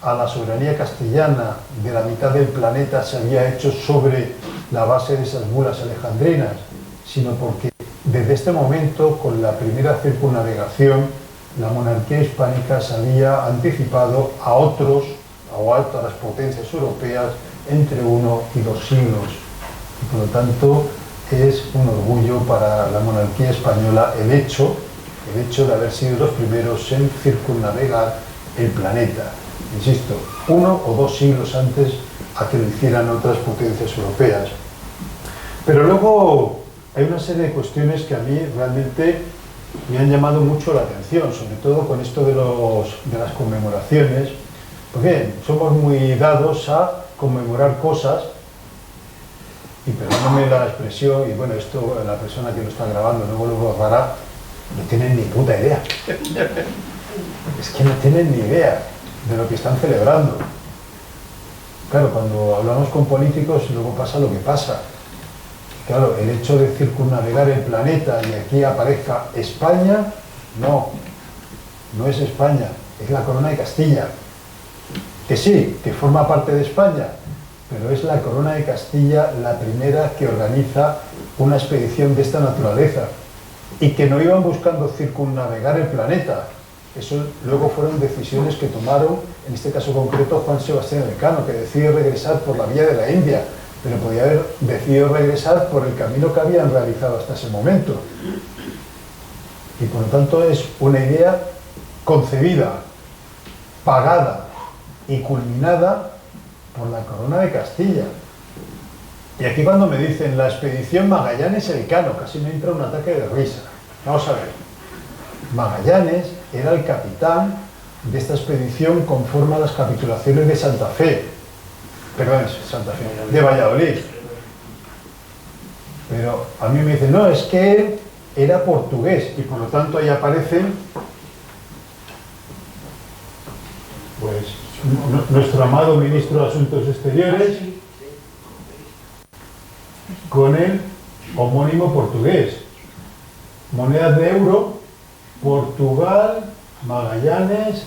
a la soberanía castellana de la mitad del planeta se había hecho sobre la base de esas bulas alejandrinas, sino porque desde este momento, con la primera circunnavegación, la monarquía hispánica se había anticipado a otras potencias europeas entre 1 y 2 siglos. Y por lo tanto, es un orgullo para la monarquía española el hecho de haber sido los primeros en circunnavegar el planeta. Insisto, 1 o 2 siglos antes a que lo hicieran otras potencias europeas. Pero luego hay una serie de cuestiones que a mí realmente me han llamado mucho la atención, sobre todo con esto de las conmemoraciones. Pues bien, somos muy dados a conmemorar cosas, y perdóname la expresión, y bueno, esto la persona que lo está grabando luego lo borrará, no tienen ni puta idea. Es que no tienen ni idea de lo que están celebrando. Claro, cuando hablamos con políticos luego pasa lo que pasa. Claro, el hecho de circunnavegar el planeta y aquí aparezca España, no es España, es la Corona de Castilla. Que sí, que forma parte de España, pero es la Corona de Castilla la primera que organiza una expedición de esta naturaleza y que no iban buscando circunnavegar el planeta. Eso luego fueron decisiones que tomaron, en este caso concreto, Juan Sebastián Elcano, que decidió regresar por la vía de la India, pero podía haber decidido regresar por el camino que habían realizado hasta ese momento. Y por lo tanto es una idea concebida, pagada y culminada por la Corona de Castilla. Y aquí cuando me dicen la expedición Magallanes-Elcano, casi me entra un ataque de risa. Vamos a ver. Magallanes era el capitán de esta expedición conforme a las capitulaciones de Santa Fe. Perdón, Santa Fe, de Valladolid. Pero a mí me dicen, no, es que él era portugués y por lo tanto ahí aparecen pues nuestro amado ministro de Asuntos Exteriores con el homónimo portugués. Monedas de euro, Portugal, Magallanes,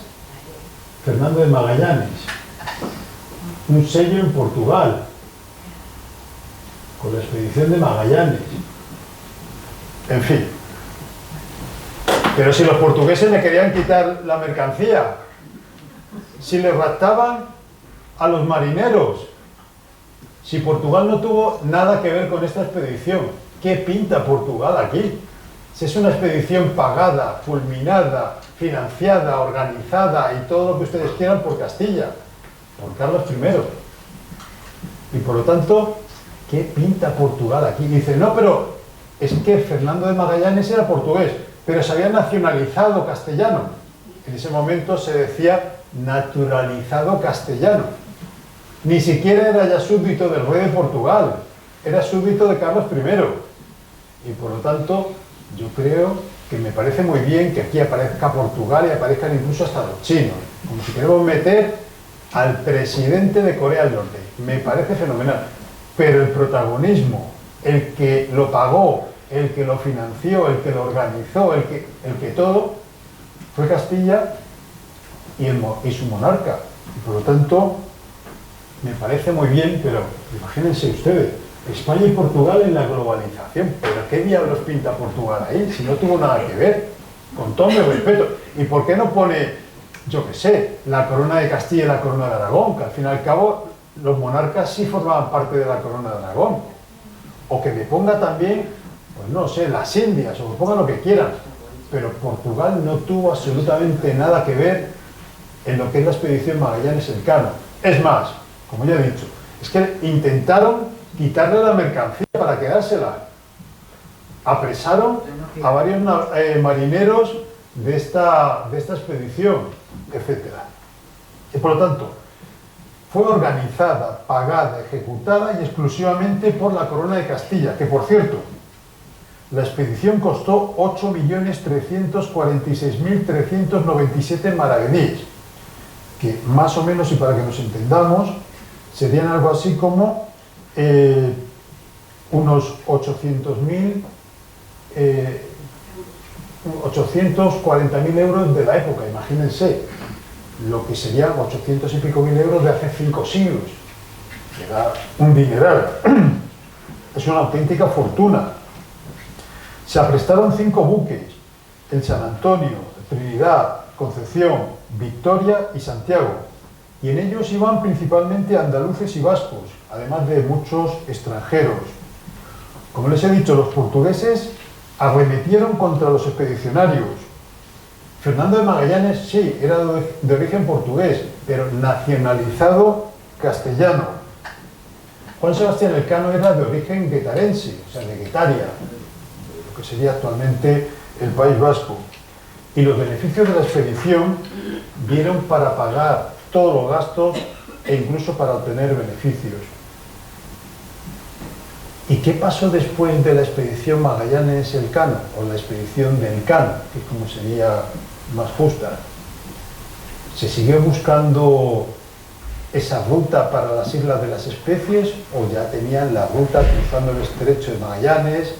Fernando de Magallanes. Un sello en Portugal, con la expedición de Magallanes. En fin. Pero si los portugueses me querían quitar la mercancía, si les raptaban a los marineros, si Portugal no tuvo nada que ver con esta expedición, ¿qué pinta Portugal aquí? Si es una expedición pagada, fulminada, financiada, organizada y todo lo que ustedes quieran por Castilla, por Carlos I. Y por lo tanto, ¿qué pinta Portugal aquí? Dice, no, pero es que Fernando de Magallanes era portugués, pero se había nacionalizado castellano. En ese momento se decía naturalizado castellano. Ni siquiera era ya súbdito del rey de Portugal, era súbdito de Carlos I. Y por lo tanto, yo creo que me parece muy bien que aquí aparezca Portugal y aparezcan incluso hasta los chinos, como si queremos meter al presidente de Corea del Norte. Me parece fenomenal, pero el protagonismo, el que lo pagó, el que lo financió, el que lo organizó, el que todo, fue Castilla y su monarca. Y por lo tanto, me parece muy bien, pero imagínense ustedes, España y Portugal en la globalización, pero ¿qué diablos pinta Portugal ahí? Si no tuvo nada que ver, con todo mi respeto. ¿Y por qué no pone, yo qué sé, la corona de Castilla y la corona de Aragón? Que al fin y al cabo los monarcas sí formaban parte de la corona de Aragón. O que me ponga también, pues no sé, las Indias, o que ponga lo que quieran. Pero Portugal no tuvo absolutamente nada que ver en lo que es la expedición Magallanes-Elcano. Es más, como ya he dicho, es que intentaron quitarle la mercancía para quedársela. Apresaron a varios marineros de esta expedición, etc. Y por lo tanto, fue organizada, pagada, ejecutada y exclusivamente por la Corona de Castilla, que por cierto, la expedición costó 8.346.397 maravedíes, que más o menos, y para que nos entendamos, serían algo así como unos 840.000 euros de la época, imagínense, lo que serían 800 y pico mil euros de hace 5 siglos, que da un dineral. Es una auténtica fortuna. Se aprestaron 5 buques, el San Antonio, Trinidad, Concepción, Victoria y Santiago, y en ellos iban principalmente andaluces y vascos, además de muchos extranjeros. Como les he dicho, los portugueses arremetieron contra los expedicionarios. Fernando de Magallanes, sí, era de origen portugués, pero nacionalizado castellano. Juan Sebastián Elcano era de origen guetarense, o sea, de Guetaria, lo que sería actualmente el País Vasco. Y los beneficios de la expedición dieron para pagar todos los gastos e incluso para obtener beneficios. ¿Y qué pasó después de la expedición Magallanes-Elcano, o la expedición de Elcano, que es como sería más justa? Se siguió buscando esa ruta para las islas de las especies, o ya tenían la ruta cruzando el estrecho de Magallanes,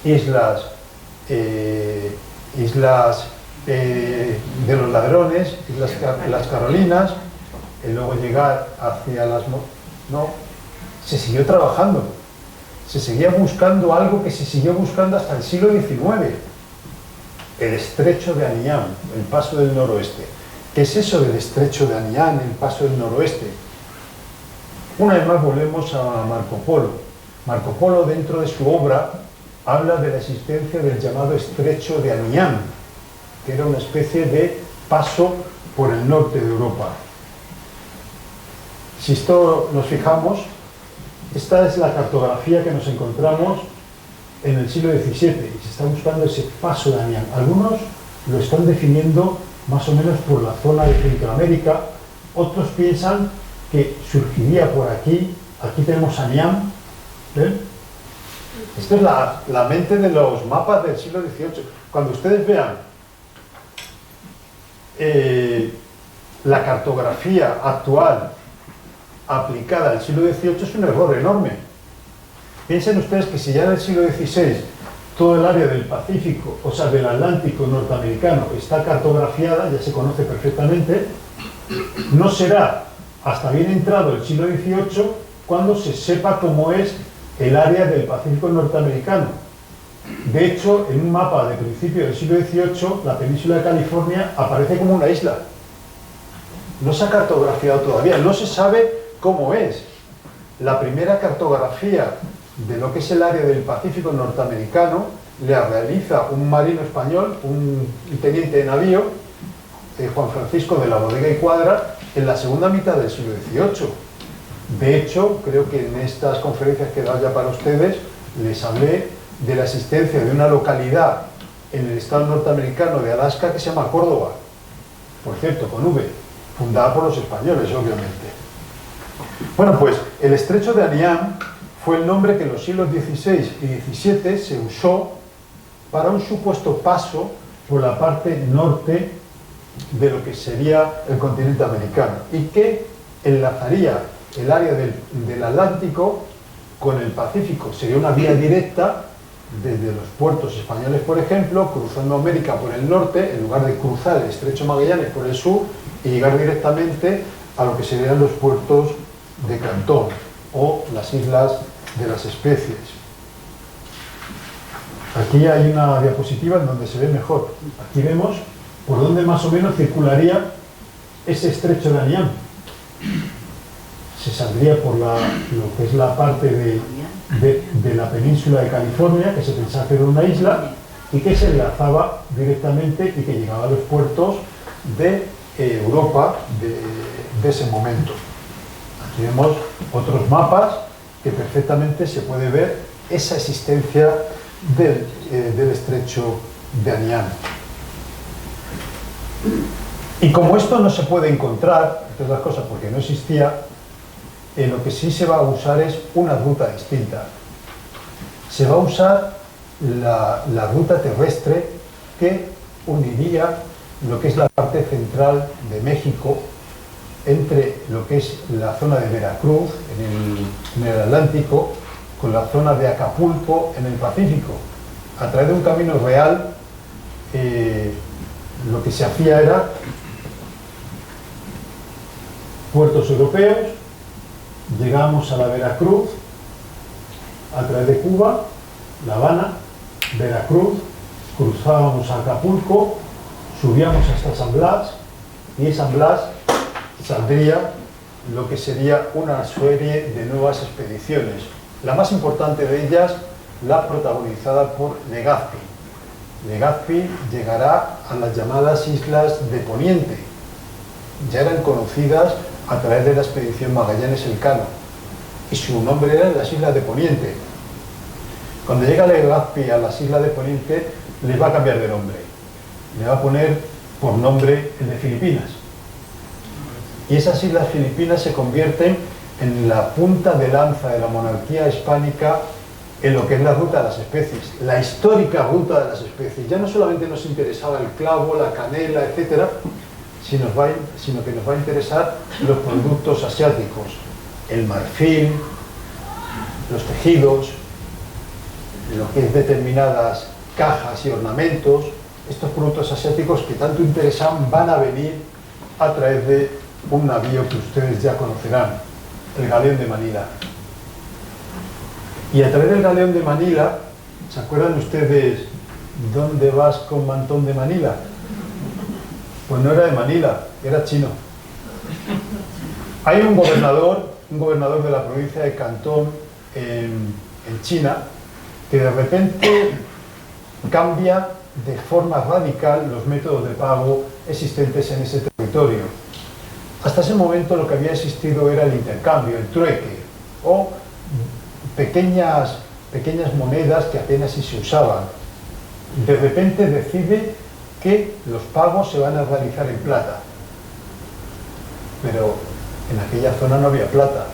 islas de los Ladrones, las Carolinas, y luego llegar hacia las... No, se siguió trabajando, se seguía buscando algo que se siguió buscando hasta el siglo XIX, el estrecho de Anián, el paso del noroeste. ¿Qué es eso del estrecho de Anián, el paso del noroeste? Una vez más volvemos a Marco Polo. Marco Polo, dentro de su obra, habla de la existencia del llamado estrecho de Anián, que era una especie de paso por el norte de Europa. Si esto nos fijamos, esta es la cartografía que nos encontramos en el siglo XVII y se está buscando ese paso de Anián. Algunos lo están definiendo más o menos por la zona de Centroamérica, otros piensan que surgiría por aquí. Aquí tenemos Anián, ¿ven? Esto es la mente de los mapas del siglo XVIII. Cuando ustedes vean la cartografía actual aplicada al siglo XVIII, es un error enorme. Piensen ustedes que si ya en el siglo XVI todo el área del Pacífico, o sea, del Atlántico norteamericano, está cartografiada, ya se conoce perfectamente, no será hasta bien entrado el siglo XVIII cuando se sepa cómo es el área del Pacífico norteamericano. De hecho, en un mapa de principio del siglo XVIII, la península de California aparece como una isla. No se ha cartografiado todavía, no se sabe cómo es. La primera cartografía de lo que es el área del Pacífico norteamericano la realiza un marino español, un teniente de navío, Juan Francisco de la Bodega y Cuadra, en la segunda mitad del siglo XVIII. De hecho, creo que en estas conferencias que he dado ya para ustedes, les hablé de la existencia de una localidad en el estado norteamericano de Alaska que se llama Córdoba, por cierto, con V, fundada por los españoles, obviamente. Bueno, pues el estrecho de Anián fue el nombre que en los siglos XVI y XVII se usó para un supuesto paso por la parte norte de lo que sería el continente americano y que enlazaría el área del Atlántico con el Pacífico. Sería una vía directa desde los puertos españoles, por ejemplo, cruzando América por el norte, en lugar de cruzar el estrecho Magallanes por el sur y llegar directamente a lo que serían los puertos de Cantón o las islas de las especies. Aquí hay una diapositiva en donde se ve mejor. Aquí vemos por dónde más o menos circularía ese estrecho de Anián. Se saldría por lo que es la parte de la península de California, que se pensaba que era una isla, y que se enlazaba directamente y que llegaba a los puertos de Europa de ese momento. Aquí vemos otros mapas que perfectamente se puede ver esa existencia del estrecho de Anián. Y como esto no se puede encontrar, entre otras cosas porque no existía, lo que sí se va a usar es una ruta distinta. Se va a usar la ruta terrestre que uniría lo que es la parte central de México entre lo que es la zona de Veracruz en el Atlántico con la zona de Acapulco en el Pacífico. A través de un camino real, lo que se hacía era puertos europeos, llegábamos a la Veracruz a través de Cuba, La Habana, Veracruz, cruzábamos a Acapulco, subíamos hasta San Blas y de San Blas saldría lo que sería una serie de nuevas expediciones. La más importante de ellas, la protagonizada por Legazpi. Legazpi llegará a las llamadas Islas de Poniente. Ya eran conocidas a través de la expedición Magallanes-Elcano y su nombre era las Islas de Poniente. Cuando llega Legazpi a las Islas de Poniente, les va a cambiar de nombre. Le va a poner por nombre el de Filipinas. Y esas islas filipinas se convierten en la punta de lanza de la monarquía hispánica en lo que es la ruta de las especies, la histórica ruta de las especies. Ya no solamente nos interesaba el clavo, la canela, etcétera, sino que nos va a interesar los productos asiáticos, el marfil, los tejidos, lo que es determinadas cajas y ornamentos. Estos productos asiáticos que tanto interesan van a venir a través de un navío que ustedes ya conocerán, el Galeón de Manila. Y a través del Galeón de Manila, ¿se acuerdan ustedes dónde vas con mantón de Manila? Pues no era de Manila, era chino. Hay un gobernador de la provincia de Cantón en China, que de repente cambia de forma radical los métodos de pago existentes en ese territorio. Hasta ese momento lo que había existido era el intercambio, el trueque, o pequeñas monedas que apenas si se usaban. De repente decide que los pagos se van a realizar en plata. Pero en aquella zona no había plata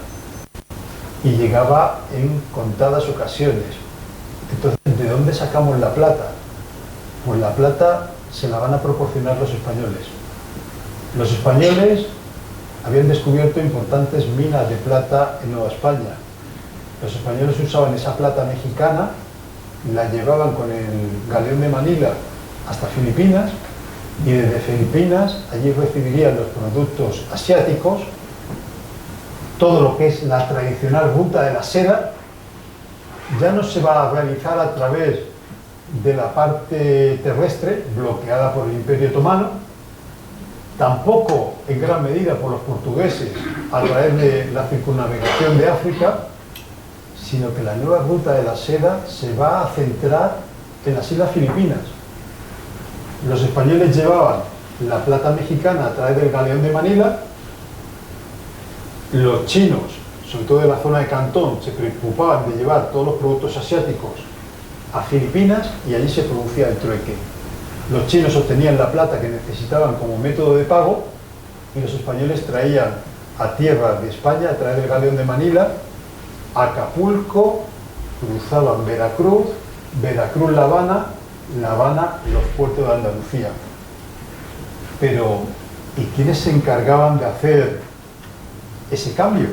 y llegaba en contadas ocasiones. Entonces, ¿de dónde sacamos la plata? Pues la plata se la van a proporcionar los españoles. Los españoles habían descubierto importantes minas de plata en Nueva España. Los españoles usaban esa plata mexicana, la llevaban con el Galeón de Manila hasta Filipinas, y desde Filipinas allí recibirían los productos asiáticos, todo lo que es la tradicional ruta de la seda. Ya no se va a realizar a través de la parte terrestre bloqueada por el Imperio Otomano, tampoco en gran medida por los portugueses a través de la circunnavegación de África, sino que la nueva ruta de la seda se va a centrar en las Islas Filipinas. Los españoles llevaban la plata mexicana a través del Galeón de Manila. Los chinos, sobre todo de la zona de Cantón, se preocupaban de llevar todos los productos asiáticos a Filipinas y allí se producía el trueque. Los chinos obtenían la plata que necesitaban como método de pago y los españoles traían a tierra de España a través del Galeón de Manila, Acapulco, cruzaban Veracruz, Veracruz-La Habana, La Habana los puertos de Andalucía. Pero, ¿y quiénes se encargaban de hacer ese cambio?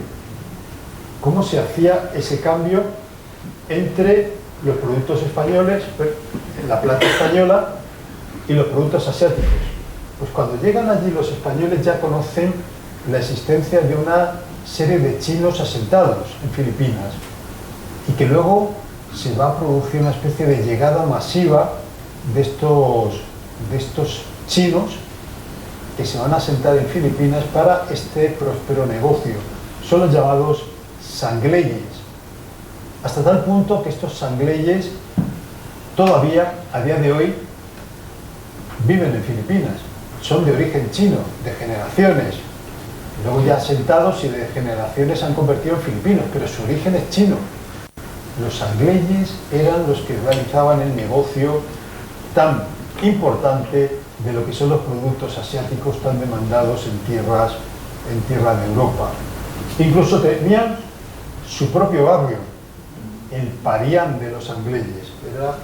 ¿Cómo se hacía ese cambio entre los productos españoles, la plata española, y los productos asiáticos? Pues cuando llegan allí los españoles ya conocen la existencia de una serie de chinos asentados en Filipinas y que luego se va a producir una especie de llegada masiva de estos chinos que se van a asentar en Filipinas para este próspero negocio. Son los llamados sangleyes, hasta tal punto que estos sangleyes todavía a día de hoy viven en Filipinas, son de origen chino, de generaciones, luego ya asentados y de generaciones se han convertido en filipinos, pero su origen es chino. Los sangleyes eran los que realizaban el negocio tan importante de lo que son los productos asiáticos tan demandados en tierra de Europa. Incluso tenían su propio barrio, el Parián de los Sangleyes, era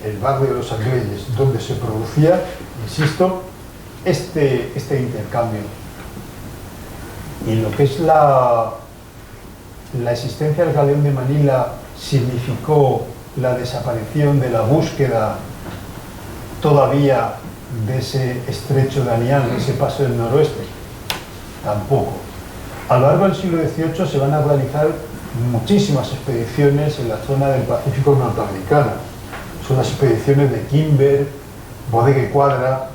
el barrio de los Sangleyes, donde se producía, insisto, este intercambio. Y lo que es la existencia del Galeón de Manila significó la desaparición de la búsqueda todavía de ese estrecho de Anián, ese paso del noroeste. Tampoco. A lo largo del siglo XVIII se van a realizar muchísimas expediciones en la zona del Pacífico norteamericano. Son las expediciones de Kimber, Bodegue Quadra,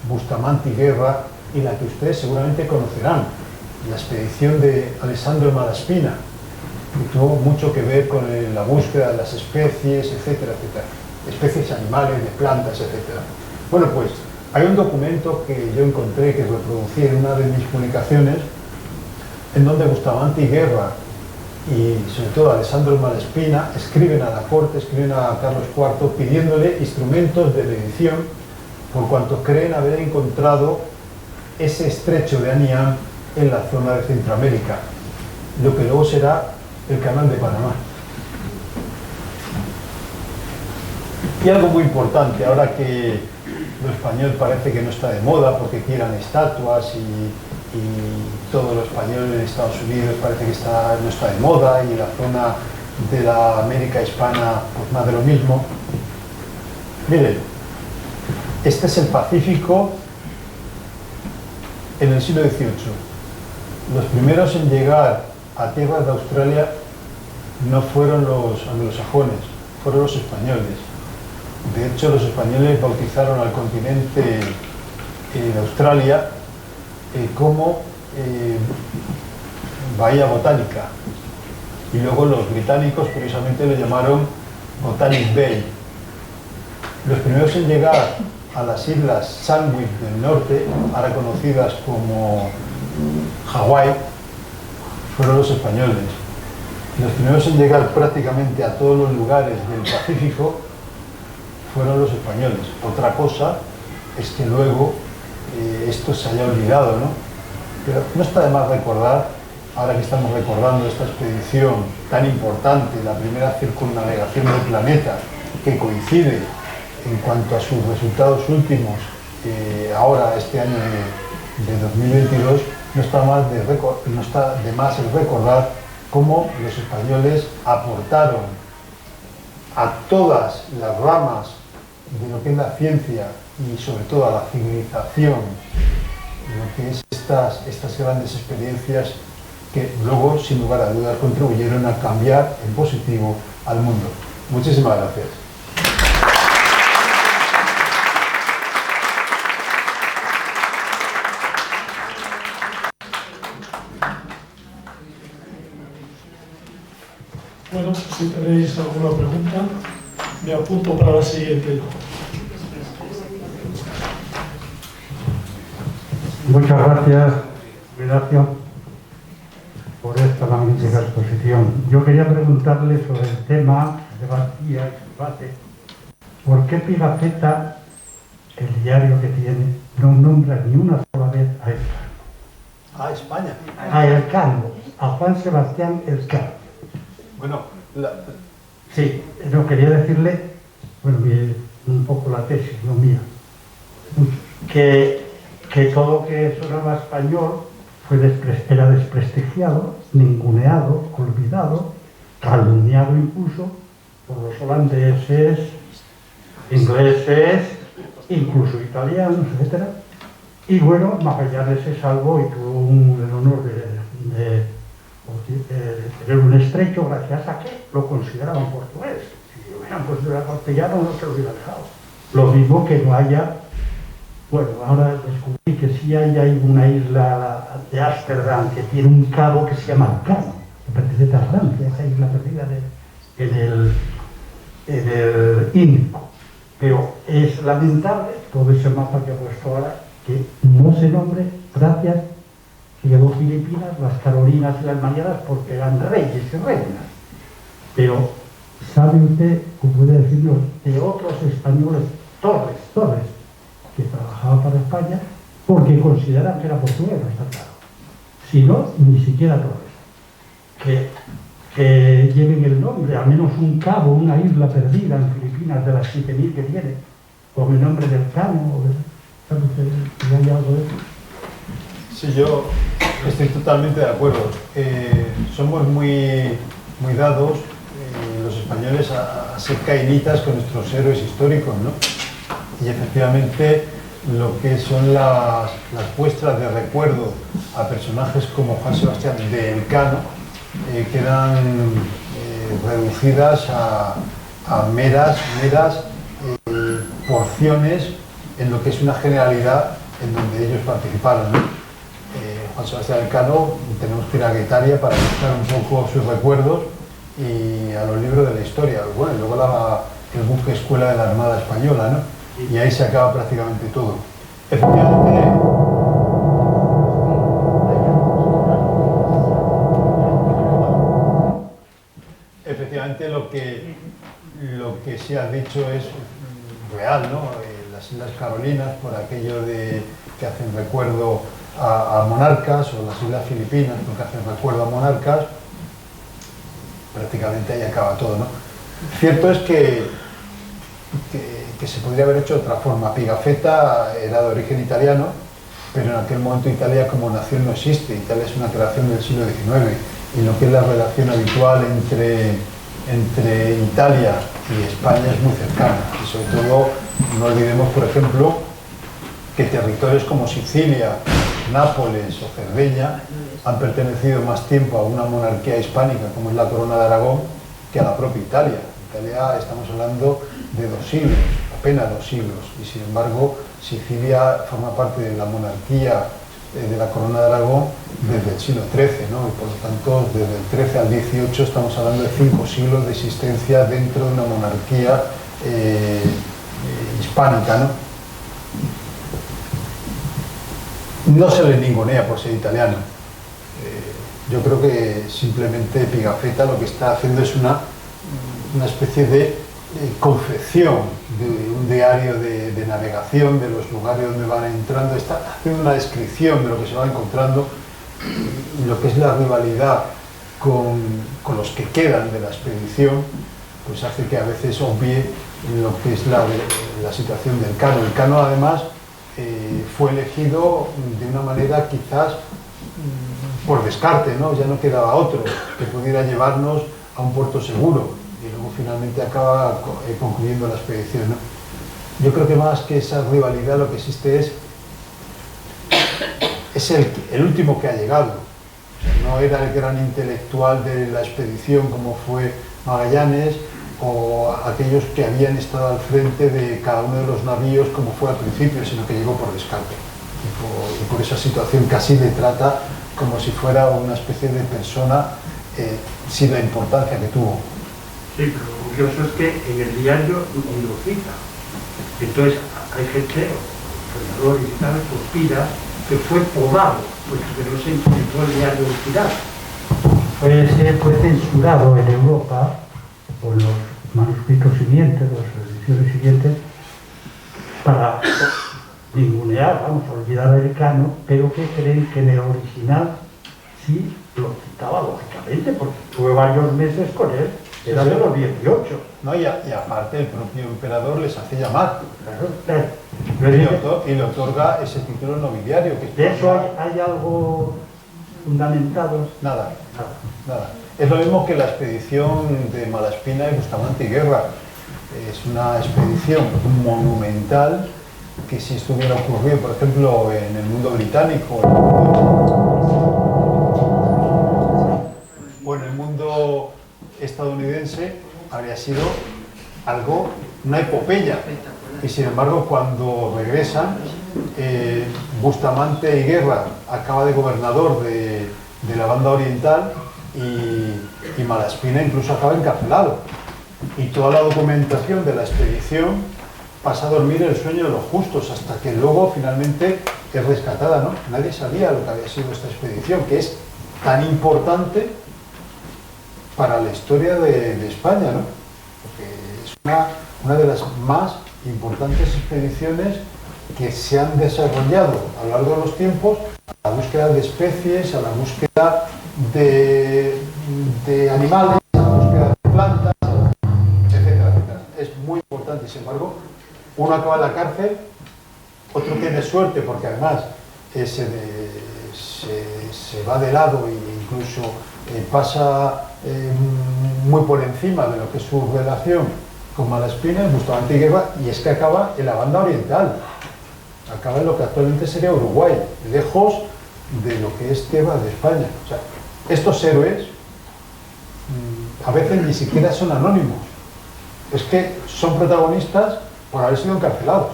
Bustamante y Guerra, y la que ustedes seguramente conocerán, la expedición de Alessandro Malaspina, que tuvo mucho que ver con la búsqueda de las especies, etcétera, etcétera, especies animales, de plantas, etcétera. Bueno, pues hay un documento que yo encontré, que reproducí en una de mis publicaciones, en donde Bustamante y Guerra y sobre todo Alessandro Malaspina escriben a la corte, escriben a Carlos IV pidiéndole instrumentos de medición por cuanto creen haber encontrado ese estrecho de Anián en la zona de Centroamérica, lo que luego será el Canal de Panamá. Y algo muy importante, ahora que lo español parece que no está de moda porque quieran estatuas y todo lo español en Estados Unidos parece que no está de moda, y la zona de la América hispana pues más de lo mismo. Miren, este es el Pacífico en el siglo XVIII. Los primeros en llegar a tierras de Australia no fueron los anglosajones, fueron los españoles. De hecho, los españoles bautizaron al continente de Australia como Bahía Botánica, y luego los británicos curiosamente lo llamaron Botanic Bay. Los primeros en llegar a las islas Sandwich del norte, ahora conocidas como Hawái, fueron los españoles. Los primeros en llegar prácticamente a todos los lugares del Pacífico fueron los españoles. Otra cosa es que luego esto se haya olvidado, ¿no? Pero no está de más recordar, ahora que estamos recordando esta expedición tan importante, la primera circunnavegación del planeta, que coincide en cuanto a sus resultados últimos, ahora este año de 2022, no está de más el recordar cómo los españoles aportaron a todas las ramas de lo que es la ciencia y sobre todo a la civilización, lo que es estas grandes experiencias que luego, sin lugar a dudas, contribuyeron a cambiar en positivo al mundo. Muchísimas gracias. Bueno, si tenéis alguna pregunta, me apunto para la siguiente. Muchas gracias, Ignacio, por esta magnífica exposición. Yo quería preguntarle sobre el tema de García y debate. ¿Por qué Pigafetta, el diario que tiene, no nombra ni una sola vez a Elcano? A España. A Elcano, a Juan Sebastián Elcano. Bueno, sí, no quería decirle, bueno, un poco la tesis, no mía, que todo lo que sonaba español era desprestigiado, ninguneado, olvidado, calumniado incluso por los holandeses, ingleses, incluso italianos, etc. Y bueno, Magallanes se salvó y tuvo el honor de tener un estrecho gracias a que lo consideraban portugués. Si lo hubieran considerado castellano no se lo hubiera dejado. Lo mismo que no haya, bueno, ahora descubrí que sí hay una isla de Ámsterdam que tiene un cabo que se llama Cano, que pertenece a Francia, esa isla perdida en el Índico. Pero es lamentable todo ese mapa que he puesto ahora que no se nombre, gracias, que llegó Filipinas, las Carolinas y las Marianas porque eran reyes y reinas. Pero, ¿sabe usted, o puede decirnos, de otros españoles, Torres, que trabajaban para España porque consideran que era portugués, no está claro? Si no, ni siquiera Torres. Que lleven el nombre, al menos un cabo, una isla perdida en Filipinas de las 7.000 que tiene, con el nombre del Cano, ¿sabe usted si hay algo de eso? sí, yo estoy totalmente de acuerdo. Somos muy dados, los españoles, a ser cainitas con nuestros héroes históricos, ¿no? Y efectivamente lo que son las muestras de recuerdo a personajes como Juan Sebastián de Elcano quedan reducidas a meras porciones en lo que es una generalidad en donde ellos participaron, ¿no? Juan Sebastián Elcano, tenemos que ir a Guetaria para buscar un poco sus recuerdos y a los libros de la historia. Bueno, y luego el buque escuela de la Armada Española, ¿no? Y ahí se acaba prácticamente todo. Efectivamente lo que se ha dicho es real, ¿no? Las Islas Carolinas, por aquello de que hacen recuerdo a monarcas, o las Islas Filipinas, porque hacen recuerdo a monarcas, prácticamente ahí acaba todo, ¿no? Cierto es que que se podría haber hecho de otra forma. Pigafetta era de origen italiano, pero en aquel momento Italia como nación no existe. Italia es una creación del siglo XIX, y lo que es la relación habitual entre Italia y España es muy cercana. Y sobre todo, no olvidemos, por ejemplo, que territorios como Sicilia, Nápoles o Cerdeña han pertenecido más tiempo a una monarquía hispánica como es la Corona de Aragón que a la propia Italia. Italia, estamos hablando de 2 siglos, apenas 2 siglos, y sin embargo Sicilia forma parte de la monarquía de la Corona de Aragón desde el siglo XIII, ¿no? Y por lo tanto desde el XIII al XVIII estamos hablando de 5 siglos de existencia dentro de una monarquía hispánica, ¿no? No se le ningunea por ser italiano. Yo creo que simplemente Pigafetta lo que está haciendo es una especie de confección de un diario de navegación de los lugares donde van entrando, está haciendo una descripción de lo que se va encontrando, lo que es la rivalidad con los que quedan de la expedición, pues hace que a veces obvie lo que es la situación del Cano. El Cano además fue elegido de una manera quizás por descarte, ¿no? Ya no quedaba otro que pudiera llevarnos a un puerto seguro, y luego finalmente acaba concluyendo la expedición, ¿no? Yo creo que más que esa rivalidad lo que existe es el último que ha llegado. O sea, no era el gran intelectual de la expedición como fue Magallanes, o aquellos que habían estado al frente de cada uno de los navíos como fue al principio, sino que llegó por descarte. Y por esa situación casi le trata como si fuera una especie de persona sin la importancia que tuvo. Sí, pero lo curioso es que en el diario ni lo cita. Entonces hay gente, historiadores y tal, que opina que fue podado, puesto que no se intentó el diario tirar. Fue censurado en Europa por los manuscritos siguientes, las ediciones siguientes, para ningunear, vamos a olvidar el Cano, pero que creen que en el original sí lo citaba lógicamente, porque tuve varios meses con él, era de los 18. No, y aparte el propio emperador les hace llamar. Claro. Y le otorga ese título nobiliario. Que ¿De eso hay algo fundamentado? Nada. Es lo mismo que la expedición de Malaspina y Bustamante y Guerra. Es una expedición monumental que si esto hubiera ocurrido, por ejemplo, en el mundo británico o en el mundo estadounidense, habría sido algo, una epopeya. Y sin embargo, cuando regresan, Bustamante y Guerra acaba de gobernador de la banda oriental, y Malaspina incluso acaba encarcelado. Y toda la documentación de la expedición pasa a dormir el sueño de los justos, hasta que luego finalmente es rescatada, ¿no? Nadie sabía lo que había sido esta expedición, que es tan importante para la historia de España, ¿no? Porque es una de las más importantes expediciones que se han desarrollado a lo largo de los tiempos, a la búsqueda de especies, a la búsqueda de animales, a la búsqueda de plantas, etcétera, etcétera. Es muy importante. Y sin embargo, uno acaba en la cárcel, otro tiene suerte porque además se va de lado e incluso pasa muy por encima de lo que es su relación con Malaspina, Bustamante y Guerra, y es que acaba en la banda oriental, acaba en lo que actualmente sería Uruguay, lejos de lo que es tierra de España. O sea, estos héroes a veces ni siquiera son anónimos, es que son protagonistas por haber sido encarcelados.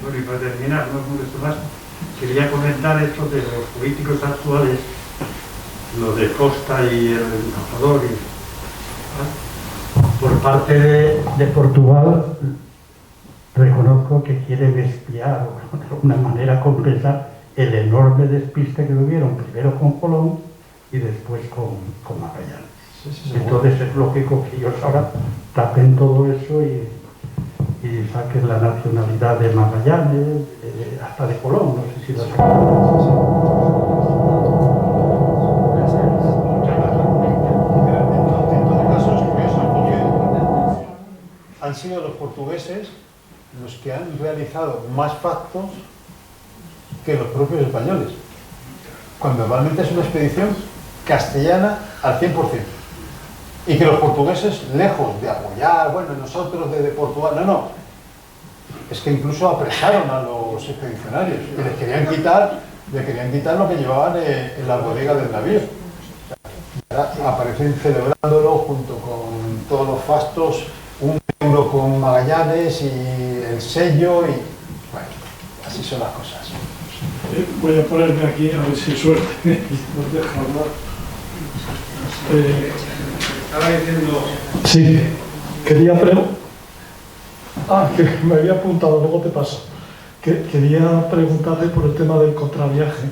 Bueno, y para terminar, no molesto más, quería comentar esto de los políticos actuales, los de Costa y el embajador. Por parte de Portugal, reconozco que quieren espiar o de alguna manera compensar el enorme despiste que tuvieron primero con Colón y después con Magallanes. Sí, entonces es lógico que ellos ahora tapen todo eso y saquen la nacionalidad de Magallanes, hasta de Colón, no sé si lo saben. sido los portugueses los que han realizado más factos que los propios españoles, cuando realmente es una expedición castellana al 100%. Y que los portugueses, lejos de apoyar, bueno, nosotros desde Portugal, no, es que incluso apresaron a los expedicionarios y les querían quitar lo que llevaban en la bodega del navío. Y ahora aparecen celebrándolo junto con todos los fastos, €1 con Magallanes y el sello, y bueno, así son las cosas. Voy a ponerme aquí a ver si suerte nos deja hablar. Estaba diciendo... Sí, quería preguntar... que me había apuntado, luego te paso. Quería preguntarle por el tema del contraviaje.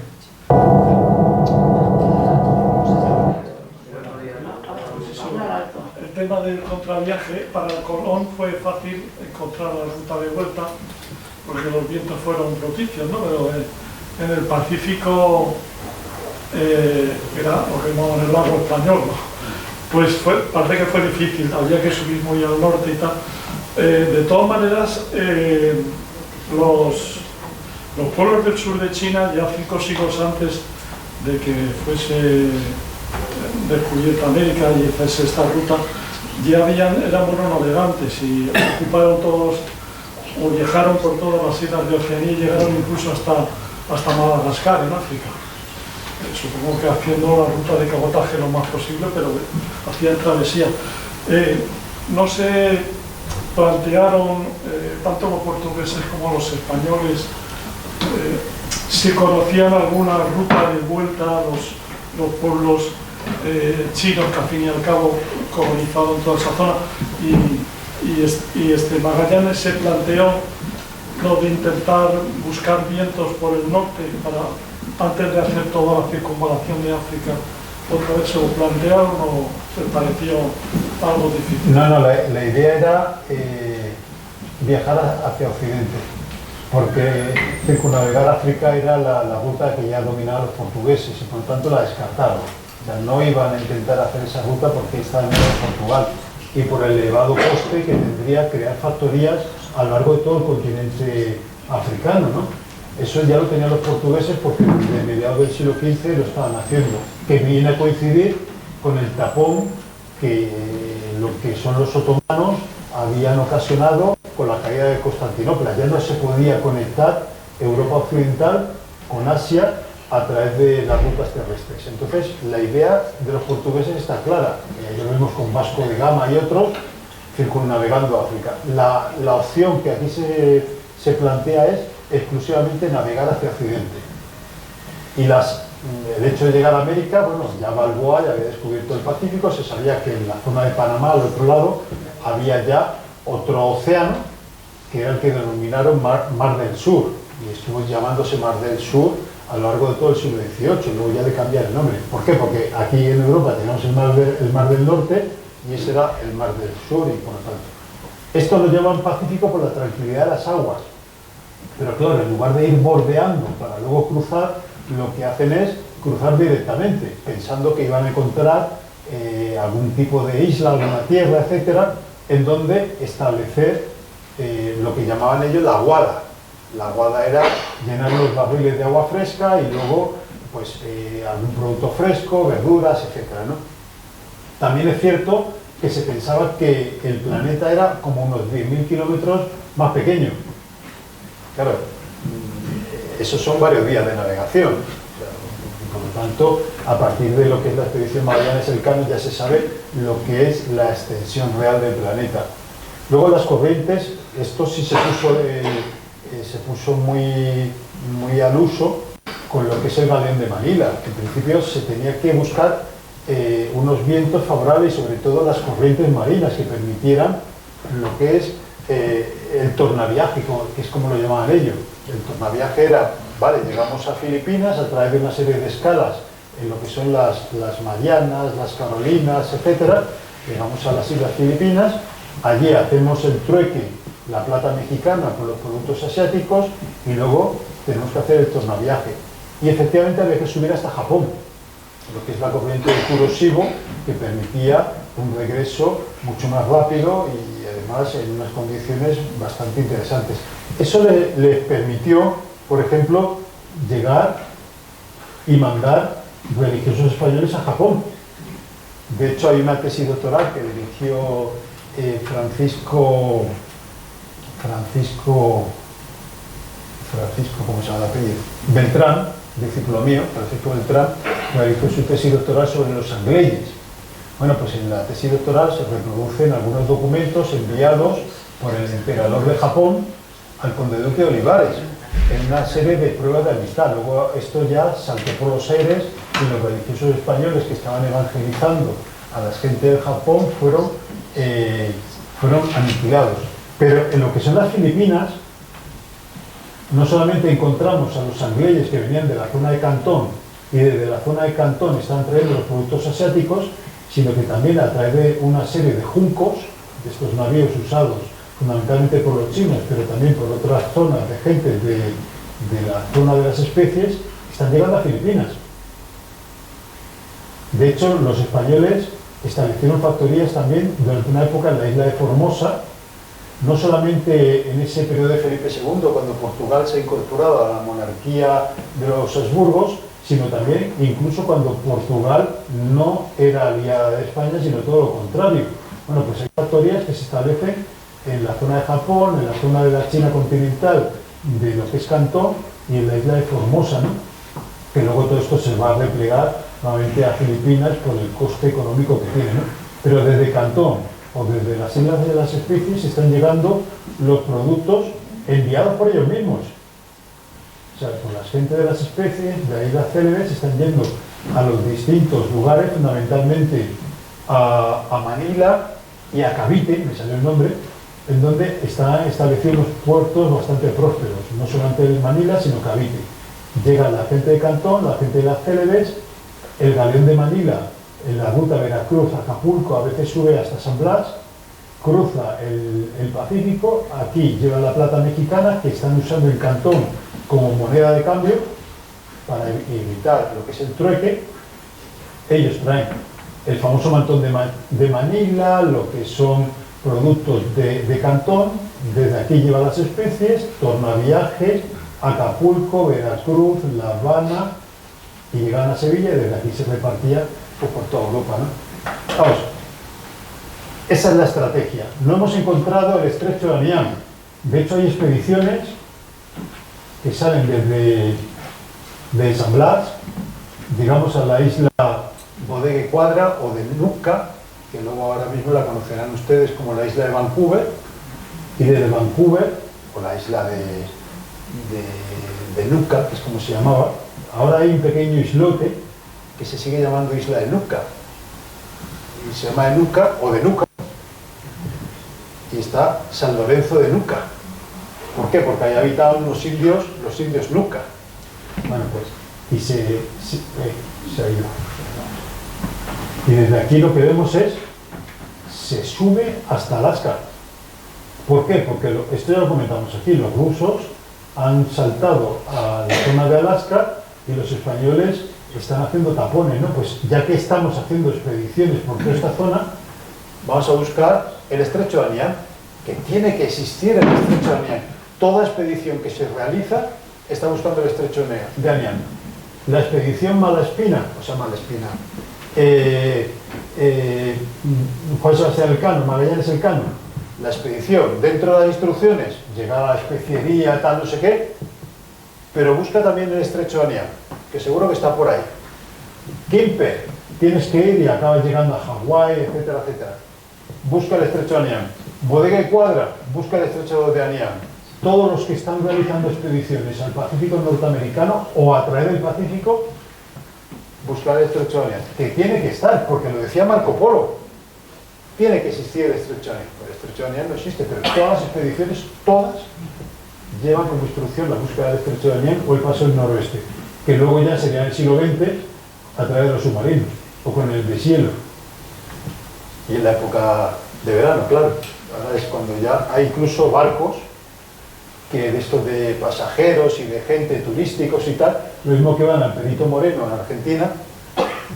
El tema del contraviaje, para Colón fue fácil encontrar la ruta de vuelta, porque los vientos fueron propicios, ¿no? Pero en el Pacífico, era lo que llamaban el lago español, ¿no? Pues parece que fue difícil, había que subir muy al norte y tal. De todas maneras, los pueblos del sur de China, ya 5 siglos antes de que fuese descubierta América y fuese esta ruta, ya eran buenos navegantes y ocuparon todos, o viajaron por todas las islas de Oceanía y llegaron incluso hasta Madagascar, en África. Supongo que haciendo la ruta de cabotaje lo más posible, pero hacían travesía. No se plantearon, tanto los portugueses como los españoles, si conocían alguna ruta de vuelta a los pueblos chinos que al fin y al cabo colonizaron toda esa zona, y Magallanes se planteó lo de intentar buscar vientos por el norte antes de hacer toda la circunvalación de África. ¿Otra vez se lo plantearon o se pareció algo difícil? No, la idea era viajar hacia Occidente, porque circunnavegar África era la ruta que ya dominaban los portugueses y por lo tanto la descartaron. O sea, no iban a intentar hacer esa ruta porque está en medio de Portugal y por el elevado coste que tendría crear factorías a lo largo de todo el continente africano, ¿no? Eso ya lo tenían los portugueses porque desde mediados del siglo XV lo estaban haciendo, que viene a coincidir con el tapón que lo que son los otomanos habían ocasionado con la caída de Constantinopla. Ya no se podía conectar Europa occidental con Asia a través de las rutas terrestres. Entonces, la idea de los portugueses está clara. Ya lo vemos con Vasco de Gama y otros circunnavegando África. La opción que aquí se plantea es exclusivamente navegar hacia Occidente. Y el hecho de llegar a América, bueno, ya Balboa ya había descubierto el Pacífico, se sabía que en la zona de Panamá, al otro lado, había ya otro océano, que era el que denominaron Mar del Sur, y estuvo llamándose Mar del Sur a lo largo de todo el siglo XVIII, luego ya de cambiar el nombre. ¿Por qué? Porque aquí en Europa tenemos el Mar del Norte, y ese era el Mar del Sur, y por lo tanto. Esto lo llaman Pacífico por la tranquilidad de las aguas. Pero claro, en lugar de ir bordeando para luego cruzar, lo que hacen es cruzar directamente, pensando que iban a encontrar algún tipo de isla, alguna tierra, etcétera, en donde establecer lo que llamaban ellos la guada. La guada era llenar los barriles de agua fresca y luego pues algún producto fresco, verduras, etcétera, ¿no? También es cierto que se pensaba que el planeta era como unos 10.000 kilómetros más pequeño. Claro, esos son varios días de navegación. Por lo tanto, a partir de lo que es la expedición Magallanes-Elcano ya se sabe lo que es la extensión real del planeta. Luego las corrientes, esto sí se puso muy al uso con lo que es el galeón de Manila. En principio se tenía que buscar unos vientos favorables y sobre todo las corrientes marinas que permitieran lo que es el tornaviaje, que es como lo llamaban ellos. El tornaviaje era, vale, llegamos a Filipinas a través de una serie de escalas en lo que son las Marianas, las Carolinas, etcétera. Llegamos a las Islas Filipinas, allí hacemos el trueque, la plata mexicana con los productos asiáticos y luego tenemos que hacer el tornaviaje. Y efectivamente había que subir hasta Japón, lo que es la corriente de Kuroshibo, que permitía un regreso mucho más rápido y además en unas condiciones bastante interesantes. Eso les permitió, por ejemplo, llegar y mandar religiosos españoles a Japón. De hecho, hay una tesis doctoral que dirigió Francisco, ¿cómo se llama el apellido? Beltrán, discípulo mío, Francisco Beltrán, realizó su tesis doctoral sobre los sangleyes. Bueno, pues en la tesis doctoral se reproducen algunos documentos enviados por el emperador de Japón al conde duque de Olivares, en una serie de pruebas de amistad. Luego esto ya saltó por los aires y los religiosos españoles que estaban evangelizando a la gente de Japón fueron aniquilados. Pero en lo que son las Filipinas, no solamente encontramos a los sangleyes que venían de la zona de Cantón y desde la zona de Cantón están trayendo los productos asiáticos, sino que también a través de una serie de juncos, de estos navíos usados fundamentalmente por los chinos, pero también por otras zonas de gente de la zona de las especies, están llegando a Filipinas. De hecho, los españoles establecieron factorías también durante una época en la isla de Formosa, no solamente en ese periodo de Felipe II, cuando Portugal se ha incorporado a la monarquía de los Habsburgos, sino también incluso cuando Portugal no era aliada de España, sino todo lo contrario. Bueno, pues hay factorías que se establecen en la zona de Japón, en la zona de la China continental, de lo que es Cantón, y en la isla de Formosa, ¿no? Que luego todo esto se va a replegar nuevamente a Filipinas por el coste económico que tiene, ¿no? Pero desde Cantón o desde las islas de las especies están llegando los productos enviados por ellos mismos. O sea, por la gente de las especies, de ahí las célebres, están yendo a los distintos lugares, fundamentalmente a Manila y a Cavite, me salió el nombre, en donde están establecidos puertos bastante prósperos, no solamente en Manila, sino Cavite. Llega la gente de Cantón, la gente de las célebres, el galeón de Manila, en la ruta Veracruz-Acapulco, a veces sube hasta San Blas, cruza el Pacífico, aquí lleva la plata mexicana, que están usando en Cantón como moneda de cambio, para evitar lo que es el trueque. Ellos traen el famoso mantón de Manila, lo que son productos de Cantón, desde aquí lleva las especies, tornaviajes, Acapulco, Veracruz, La Habana, y llegaban a Sevilla y desde aquí se repartía pues, por toda Europa, ¿no? Vamos, esa es la estrategia. No hemos encontrado el estrecho de Anián. De hecho, hay expediciones que salen de San Blas, digamos a la isla Bodegue Cuadra o de Nuca, que luego ahora mismo la conocerán ustedes como la isla de Vancouver, y desde Vancouver, o la isla de Nuca, que es como se llamaba, ahora hay un pequeño islote que se sigue llamando Isla de Nuca, y se llama de Nuca o de Nuca, y está San Lorenzo de Nuca. ¿Por qué? Porque ahí habitaban los indios Nuca. Bueno, pues, y se ha ido. Y desde aquí lo que vemos es, se sube hasta Alaska. ¿Por qué? Porque esto ya lo comentamos aquí, los rusos han saltado a la zona de Alaska y los españoles están haciendo tapones, ¿no? Pues ya que estamos haciendo expediciones por toda esta zona, vamos a buscar el estrecho de Anián, que tiene que existir el estrecho de Anián. Toda expedición que se realiza está buscando el estrecho de Anián. La expedición Malaspina, Juan Sebastián Elcano, Magallanes Elcano, la expedición, dentro de las instrucciones, llegar a la especiería, tal, no sé qué, pero busca también el estrecho de Anián, que seguro que está por ahí. Quimper, tienes que ir y acabas llegando a Hawái, etcétera, etcétera. Busca el estrecho de Anián. Bodega y Cuadra, busca el estrecho de Anián. Todos los que están realizando expediciones al Pacífico norteamericano o a través del Pacífico, buscar el estrecho de Anián, que tiene que estar, porque lo decía Marco Polo, tiene que existir el estrecho de Anián. El estrecho de Anián no existe, pero todas las expediciones, todas, llevan como instrucción la búsqueda del estrecho de Anián o el paso del noroeste, que luego ya sería en el siglo XX a través de los submarinos o con el deshielo. Y en la época de verano, claro. Ahora es cuando ya hay incluso barcos que de estos de pasajeros y de gente turísticos y tal, lo mismo que van al Perito Moreno en Argentina,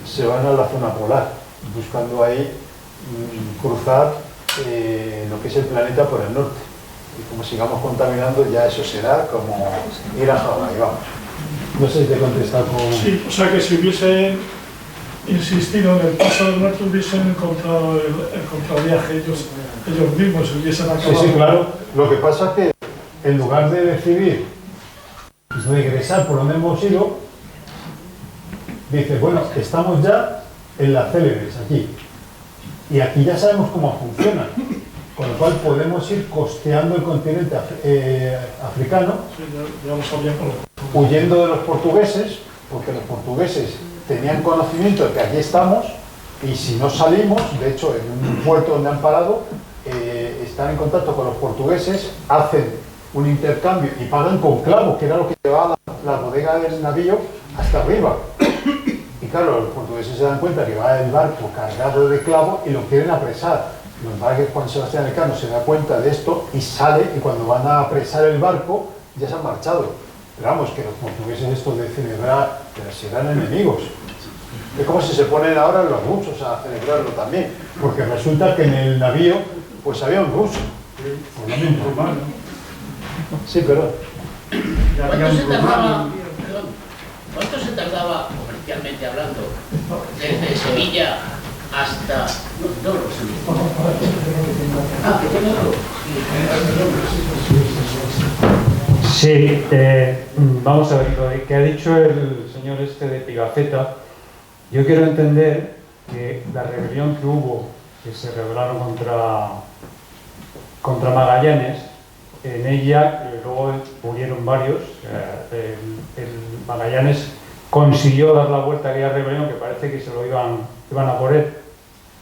se van a la zona polar buscando ahí cruzar lo que es el planeta por el norte. Y como sigamos contaminando, ya eso será como ir a Hawái, vamos. No sé si te he contestado con... Sí, o sea que si hubiesen insistido en el paso del norte, hubiesen encontrado el contraviaje ellos mismos, hubiesen acabado. Sí, sí, claro. Lo que pasa es que en lugar de decidir regresar por donde hemos ido, dice, bueno, estamos ya en las Célebres, aquí. Y aquí ya sabemos cómo funciona. Con lo cual podemos ir costeando el continente africano, Sí, ya lo sabían por lo huyendo de los portugueses, porque los portugueses tenían conocimiento de que aquí estamos, y si no salimos, de hecho en un puerto donde han parado, están en contacto con los portugueses, hacen un intercambio y pagan con clavos, que era lo que llevaba la bodega del navío hasta arriba. Y claro, los portugueses se dan cuenta que va el barco cargado de clavos y lo quieren apresar. Lo que pasa es que Juan Sebastián Elcano se da cuenta de esto y sale, y cuando van a apresar el barco ya se han marchado. Pero vamos, que los portugueses estos de celebrar, pero si eran enemigos. Es como si se ponen ahora los rusos a celebrarlo también, porque resulta que en el navío pues había un ruso. Pues lo mismo. Sí, pero... ¿Cuánto se tardaba, comercialmente hablando, desde Sevilla hasta... No lo sé. Sí, vamos a ver, lo que ha dicho el señor este de Pigafetta, yo quiero entender que la rebelión que hubo, que se rebelaron contra Magallanes, en ella luego murieron varios. El Magallanes consiguió dar la vuelta a aquella rebelión, que parece que se lo iban a por él,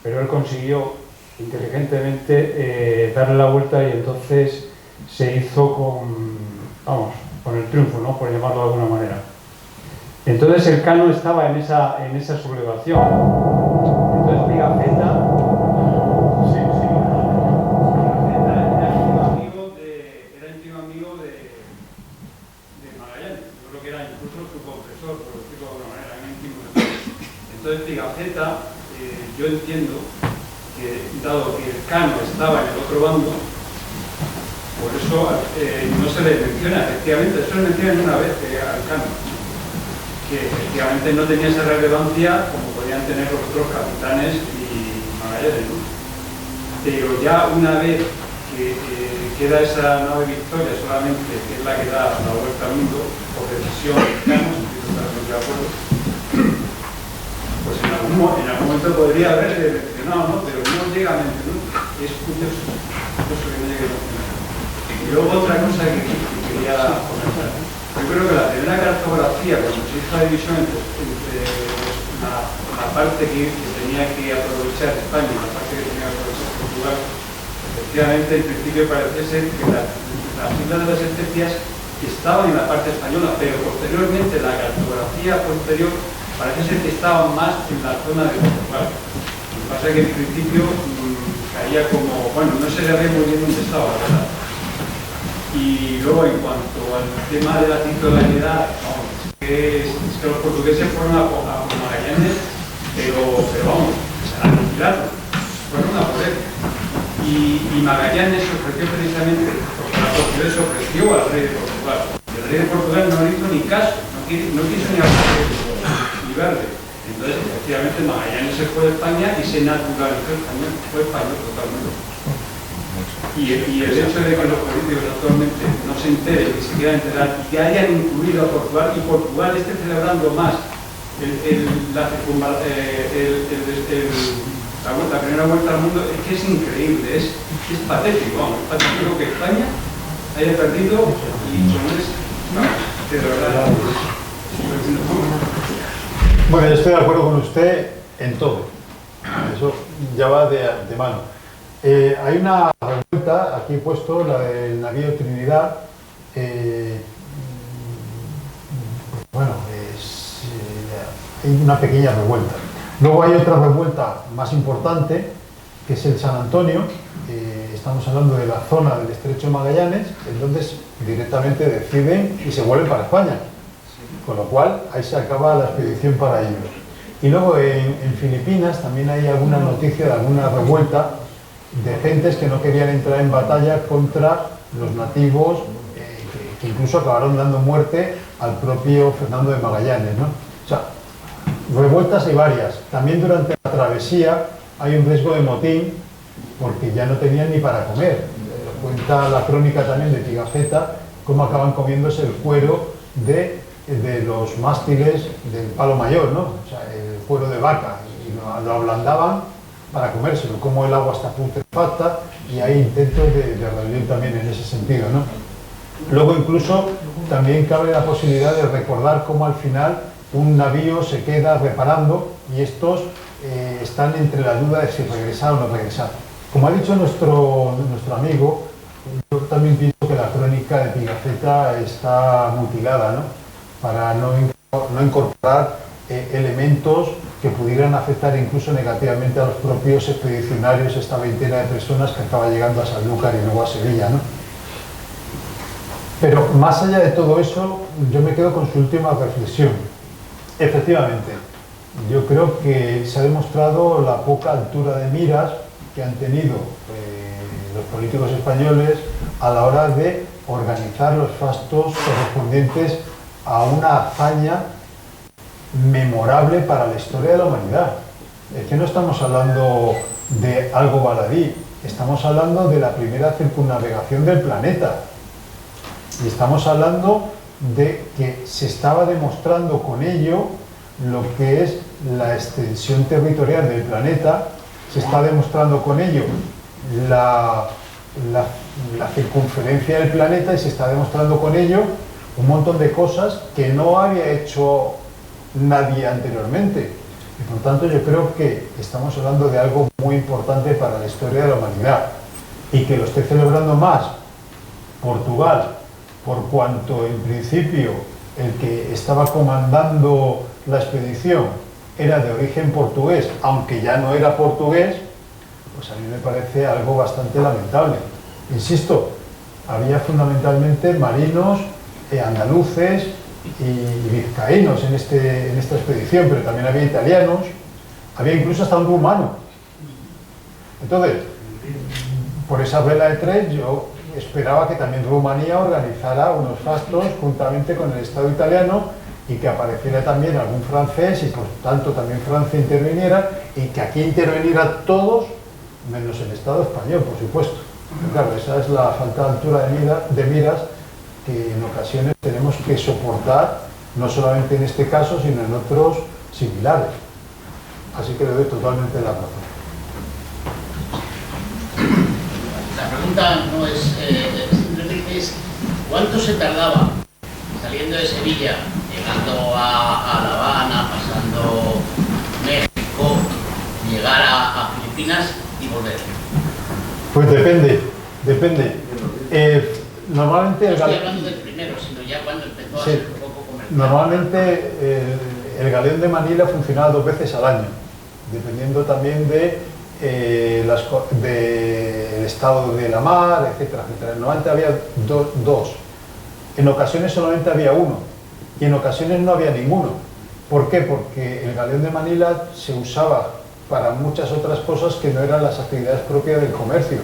pero él consiguió inteligentemente darle la vuelta, y entonces se hizo con el triunfo, ¿no?, por llamarlo de alguna manera. Entonces Elcano estaba en esa sublevación. Entonces Pigafetta era íntimo amigo de Magallanes. Yo creo que era incluso su confesor, por decirlo de alguna manera, era íntimo de Magallanes. Entonces Pigafetta, yo entiendo que, dado que Elcano estaba en el otro bando, por eso no se le menciona, efectivamente, eso le mencionan una vez a Elcano, que efectivamente no tenía esa relevancia como podían tener los otros capitanes y Magallanes, ¿no? Pero ya una vez que queda esa nave Victoria solamente, que es la que da la vuelta al mundo, por decisión Elcano, si estamos de acuerdo, pues en algún momento podría haberse mencionado, ¿no? Pero no llega a mencionar. Es curioso que no llegue a mencionar. Y luego otra cosa que quería comentar. Yo creo que la primera cartografía, cuando se hizo la división entre la parte que tenía que aprovechar España y la parte que tenía que aprovechar Portugal, efectivamente, en principio parece ser que las islas de las Especias estaban en la parte española, pero posteriormente la cartografía posterior parece ser que estaban más en la zona de Portugal. Lo que pasa es que en principio caía como, bueno, no se sabía muy bien dónde estaba, la verdad. Y luego, en cuanto al tema de la titularidad, vamos, es que los portugueses fueron a por Magallanes, pero vamos, a aniquilarlo, fueron a por él. Y Magallanes se ofreció precisamente, porque la portuguesa se ofreció al rey de Portugal. Y el rey de Portugal no le hizo ni caso, no quiso ni hablar ni verle. Entonces, efectivamente, Magallanes se fue de España y se naturalizó español, fue español totalmente. Y el hecho de que los políticos actualmente no se enteren, ni siquiera enterar, y que hayan incluido a Portugal, y Portugal esté celebrando más la primera vuelta al mundo, es que es increíble, es patético, vamos, es patético que España haya perdido y de verdad. Bueno, yo estoy de acuerdo con usted en todo. Eso ya va de mano. Hay una revuelta, aquí he puesto, la del navío Trinidad. Bueno, hay una pequeña revuelta. Luego hay otra revuelta más importante, que es el San Antonio. Estamos hablando de la zona del Estrecho de Magallanes, entonces directamente deciden y se vuelven para España. Con lo cual, ahí se acaba la expedición para ellos. Y luego en Filipinas también hay alguna noticia de alguna revuelta de gentes que no querían entrar en batalla contra los nativos, que incluso acabaron dando muerte al propio Fernando de Magallanes, ¿no? O sea, revueltas hay varias. También durante la travesía hay un riesgo de motín porque ya no tenían ni para comer. Cuenta la crónica también de Pigafetta cómo acaban comiéndose el cuero de los mástiles del palo mayor, ¿no? O sea, el cuero de vaca, y lo ablandaban para comérselo, como el agua está putrefacta, y hay intentos de rebelión también en ese sentido, ¿no? Luego incluso también cabe la posibilidad de recordar cómo al final un navío se queda reparando y estos están entre la duda de si regresar o no regresar. Como ha dicho nuestro amigo, yo también pienso que la crónica de Pigafetta está mutilada, ¿no? Para no incorporar elementos que pudieran afectar incluso negativamente a los propios expedicionarios, esta veintena de personas que acaba llegando a Sanlúcar y luego a Sevilla, ¿no? Pero más allá de todo eso, yo me quedo con su última reflexión. Efectivamente, yo creo que se ha demostrado la poca altura de miras que han tenido los políticos españoles a la hora de organizar los fastos correspondientes a una hazaña memorable para la historia de la humanidad. Es que no estamos hablando de algo baladí, estamos hablando de la primera circunnavegación del planeta. Y estamos hablando de que se estaba demostrando con ello lo que es la extensión territorial del planeta, se está demostrando con ello la circunferencia del planeta y se está demostrando con ello un montón de cosas que no había hecho nadie anteriormente. Y por tanto yo creo que estamos hablando de algo muy importante para la historia de la humanidad y que lo esté celebrando más Portugal, por cuanto en principio el que estaba comandando la expedición era de origen portugués, aunque ya no era portugués, pues a mí me parece algo bastante lamentable. Insisto, había fundamentalmente marinos, andaluces y vizcaínos en esta expedición, pero también había italianos, había incluso hasta un rumano. Entonces, por esa vela de tres, yo esperaba que también Rumanía organizara unos fastos juntamente con el Estado italiano y que apareciera también algún francés y por tanto también Francia interviniera y que aquí interviniera todos menos el Estado español, por supuesto. Pero claro, esa es la falta de altura de miras que en ocasiones tenemos que soportar, no solamente en este caso, sino en otros similares. Así que le doy totalmente la razón. La pregunta no es, simplemente es ¿cuánto se tardaba saliendo de Sevilla, llegando a La Habana, pasando México, llegar a Filipinas y volver? Pues depende. Normalmente no estoy hablando del primero, sino ya cuando empezó a ser un poco comercial. Normalmente el galeón de Manila funcionaba 2 veces al año, dependiendo también del estado de la mar, etcétera, etcétera. Normalmente había dos. En ocasiones solamente había uno y en ocasiones no había ninguno. ¿Por qué? Porque el galeón de Manila se usaba para muchas otras cosas que no eran las actividades propias del comercio.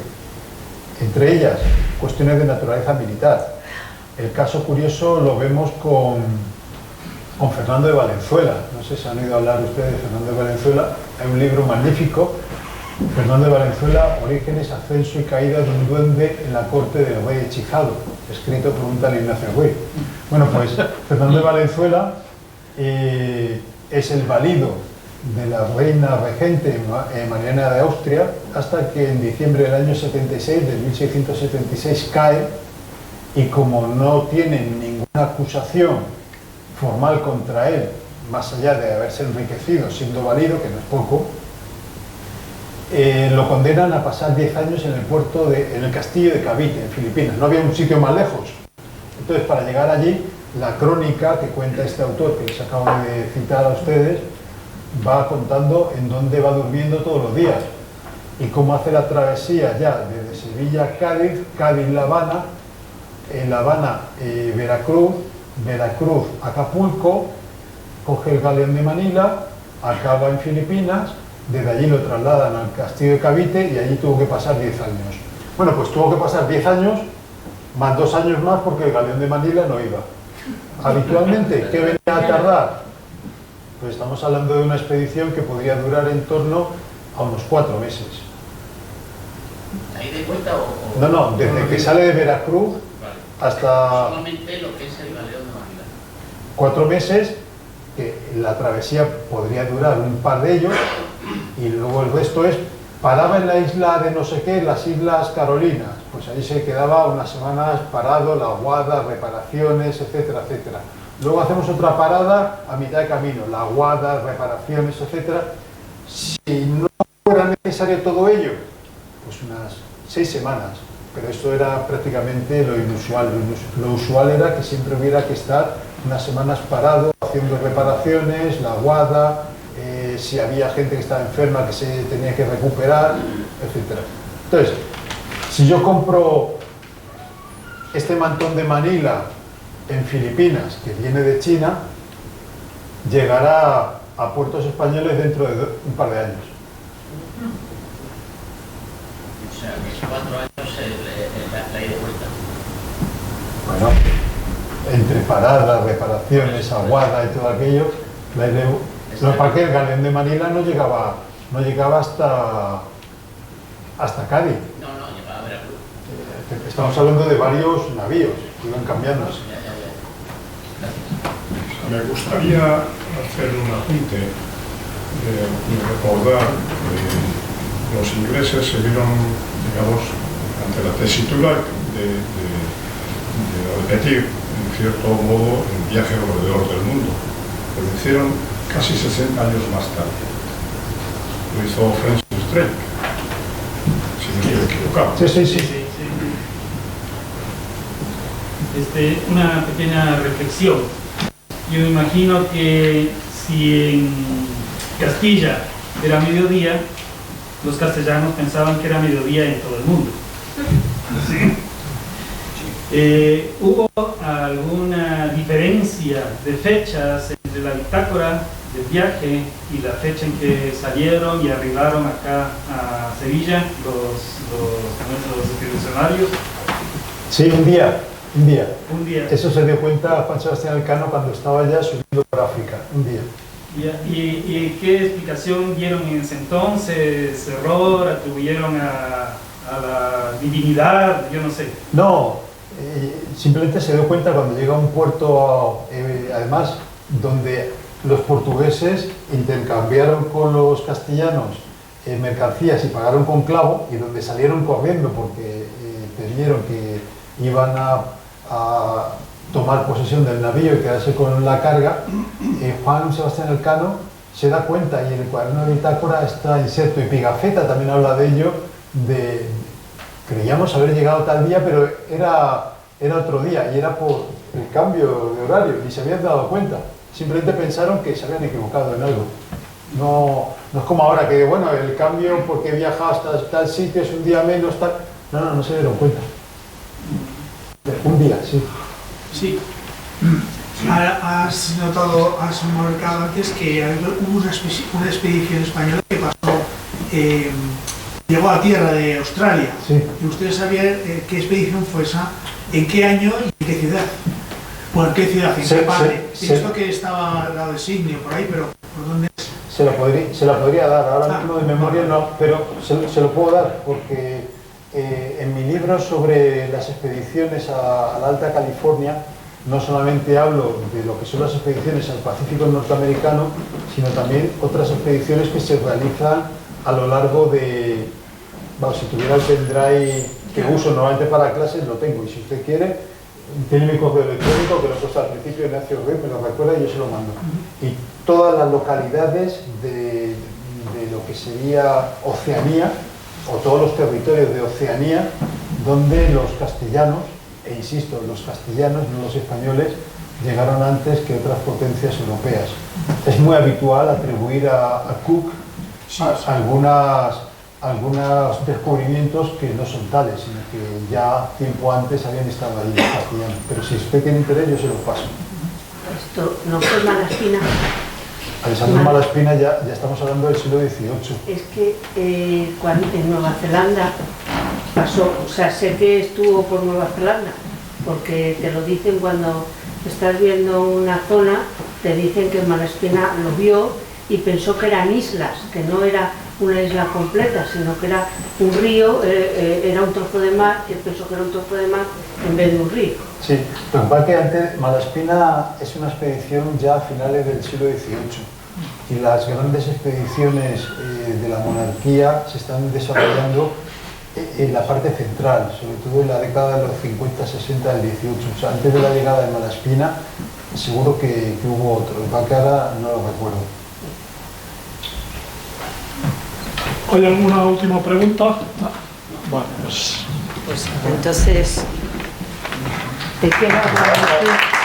Entre ellas, cuestiones de naturaleza militar. El caso curioso lo vemos con Fernando de Valenzuela. No sé si han oído hablar ustedes de Fernando de Valenzuela. Hay un libro magnífico, Fernando de Valenzuela, Orígenes, Ascenso y Caída de un duende en la corte del rey hechizado, escrito por un tal Ignacio Ruiz. Bueno, pues Fernando de Valenzuela es el valido de la reina regente Mariana de Austria, hasta que en diciembre del año 76, de 1676, cae, y como no tienen ninguna acusación formal contra él, más allá de haberse enriquecido siendo valido, que no es poco, lo condenan a pasar 10 años en el castillo de Cavite, en Filipinas. No había un sitio más lejos. Entonces, para llegar allí, la crónica que cuenta este autor, que les acabo de citar a ustedes, va contando en dónde va durmiendo todos los días y cómo hace la travesía ya desde Sevilla a Cádiz, Cádiz-La Habana, en La Habana Veracruz, Veracruz Acapulco, coge el galeón de Manila, acaba en Filipinas, desde allí lo trasladan al castillo de Cavite y allí tuvo que pasar 10 años. Bueno, pues tuvo que pasar 10 años, más 2 años más porque el galeón de Manila no iba. Habitualmente, ¿qué venía a tardar? Pues estamos hablando de una expedición que podría durar en torno a unos 4 meses. ¿Ahí de vuelta o...? No, desde que sale de Veracruz hasta... Solamente lo que es el galeón de Manila. 4 meses, que la travesía podría durar un par de ellos, y luego el resto es, paraba en la isla de no sé qué, las Islas Carolinas, pues ahí se quedaba unas semanas parado, la Guada, reparaciones, etcétera, etcétera. Luego hacemos otra parada a mitad de camino, la Guada, reparaciones, etcétera. Si no fuera necesario todo ello, pues unas 6 semanas, pero esto era prácticamente lo inusual. Lo usual era que siempre hubiera que estar unas semanas parado, haciendo reparaciones, la Guada, si había gente que estaba enferma que se tenía que recuperar, etc. Entonces, si yo compro este mantón de Manila en Filipinas, que viene de China, llegará a puertos españoles dentro de un par de años. O sea, que es 4 años la ida y vuelta. Bueno, entre paradas, reparaciones, aguada y todo aquello, lo que pasa es que el galeón de Manila no llegaba hasta Cádiz. No, llegaba a Veracruz. Estamos hablando de varios navíos que iban cambiando. Me gustaría hacer un apunte y recordar que los ingleses se vieron, digamos, ante la tesitura de repetir, en cierto modo, el viaje alrededor del mundo. Lo hicieron casi 60 años más tarde. Lo hizo Francis Drake, si no estoy equivocado. Sí. Una pequeña reflexión. Yo me imagino que si en Castilla era mediodía, los castellanos pensaban que era mediodía en todo el mundo. ¿Hubo alguna diferencia de fechas entre la bitácora del viaje y la fecha en que salieron y arribaron acá a Sevilla los expedicionarios? Sí, un día. Un día. Eso se dio cuenta Juan Sebastián Elcano cuando estaba ya subiendo por África, un día. ¿Y qué explicación dieron en ese entonces? ¿Error? ¿Atribuyeron a la divinidad? Yo no sé. No, simplemente se dio cuenta cuando llega a un puerto, además, donde los portugueses intercambiaron con los castellanos mercancías y pagaron con clavo, y donde salieron corriendo porque temieron que iban a tomar posesión del navío y quedarse con la carga. Juan Sebastián Elcano se da cuenta, y en el cuaderno de bitácora está inserto, y Pigafetta también habla de ello, creíamos haber llegado tal día, pero era otro día, y era por el cambio de horario, ni se habían dado cuenta, simplemente pensaron que se habían equivocado en algo. No es como ahora que, bueno, el cambio porque he viajado hasta tal sitio es un día menos, tal. No se dieron cuenta. Un día, sí. Sí. Has marcado antes que hubo una expedición española que pasó, llegó a tierra de Australia. Sí. Y ustedes sabían qué expedición fue esa, en qué año y en qué ciudad. Bueno, ¿en qué ciudad? ¿En qué padre? Esto que estaba al lado de Sydney, por ahí, pero ¿por dónde es? Se la podría dar, ahora mismo de memoria no, pero se lo puedo dar porque en mi libro sobre las expediciones a la Alta California no solamente hablo de lo que son las expediciones al Pacífico norteamericano, sino también otras expediciones que se realizan a lo largo de... Bueno, si tuviera el pendrive que uso normalmente para clases, lo tengo, y si usted quiere, tiene mi correo electrónico que lo he puesto al principio, Ignacio Rey, me lo recuerda y yo se lo mando. Y todas las localidades de lo que sería Oceanía, o todos los territorios de Oceanía, donde los castellanos, e insisto, los castellanos, no los españoles, llegaron antes que otras potencias europeas. Es muy habitual atribuir a Cook algunos descubrimientos que no son tales, sino que ya tiempo antes habían estado ahí los castellanos. Pero si usted tiene interés, yo se lo paso. Esto no fue Malaspina. Alessandro Malaspina ya estamos hablando del siglo XVIII. Es que cuando en Nueva Zelanda pasó, o sea, sé que estuvo por Nueva Zelanda, porque te lo dicen cuando estás viendo una zona, te dicen que Malaspina lo vio y pensó que eran islas, que no era una isla completa, sino que era un río, era un trozo de mar, y él pensó que era un trozo de mar en vez de un río. Sí, lo que pasa es que antes Malaspina es una expedición ya a finales del siglo XVIII y las grandes expediciones de la monarquía se están desarrollando en la parte central, sobre todo en la década de los 50, 60 del 18. O sea, antes de la llegada de Malaspina, seguro que hubo otro. El Bacara no lo recuerdo. ¿Hay alguna última pregunta? Bueno, pues entonces, te quiero agradecer.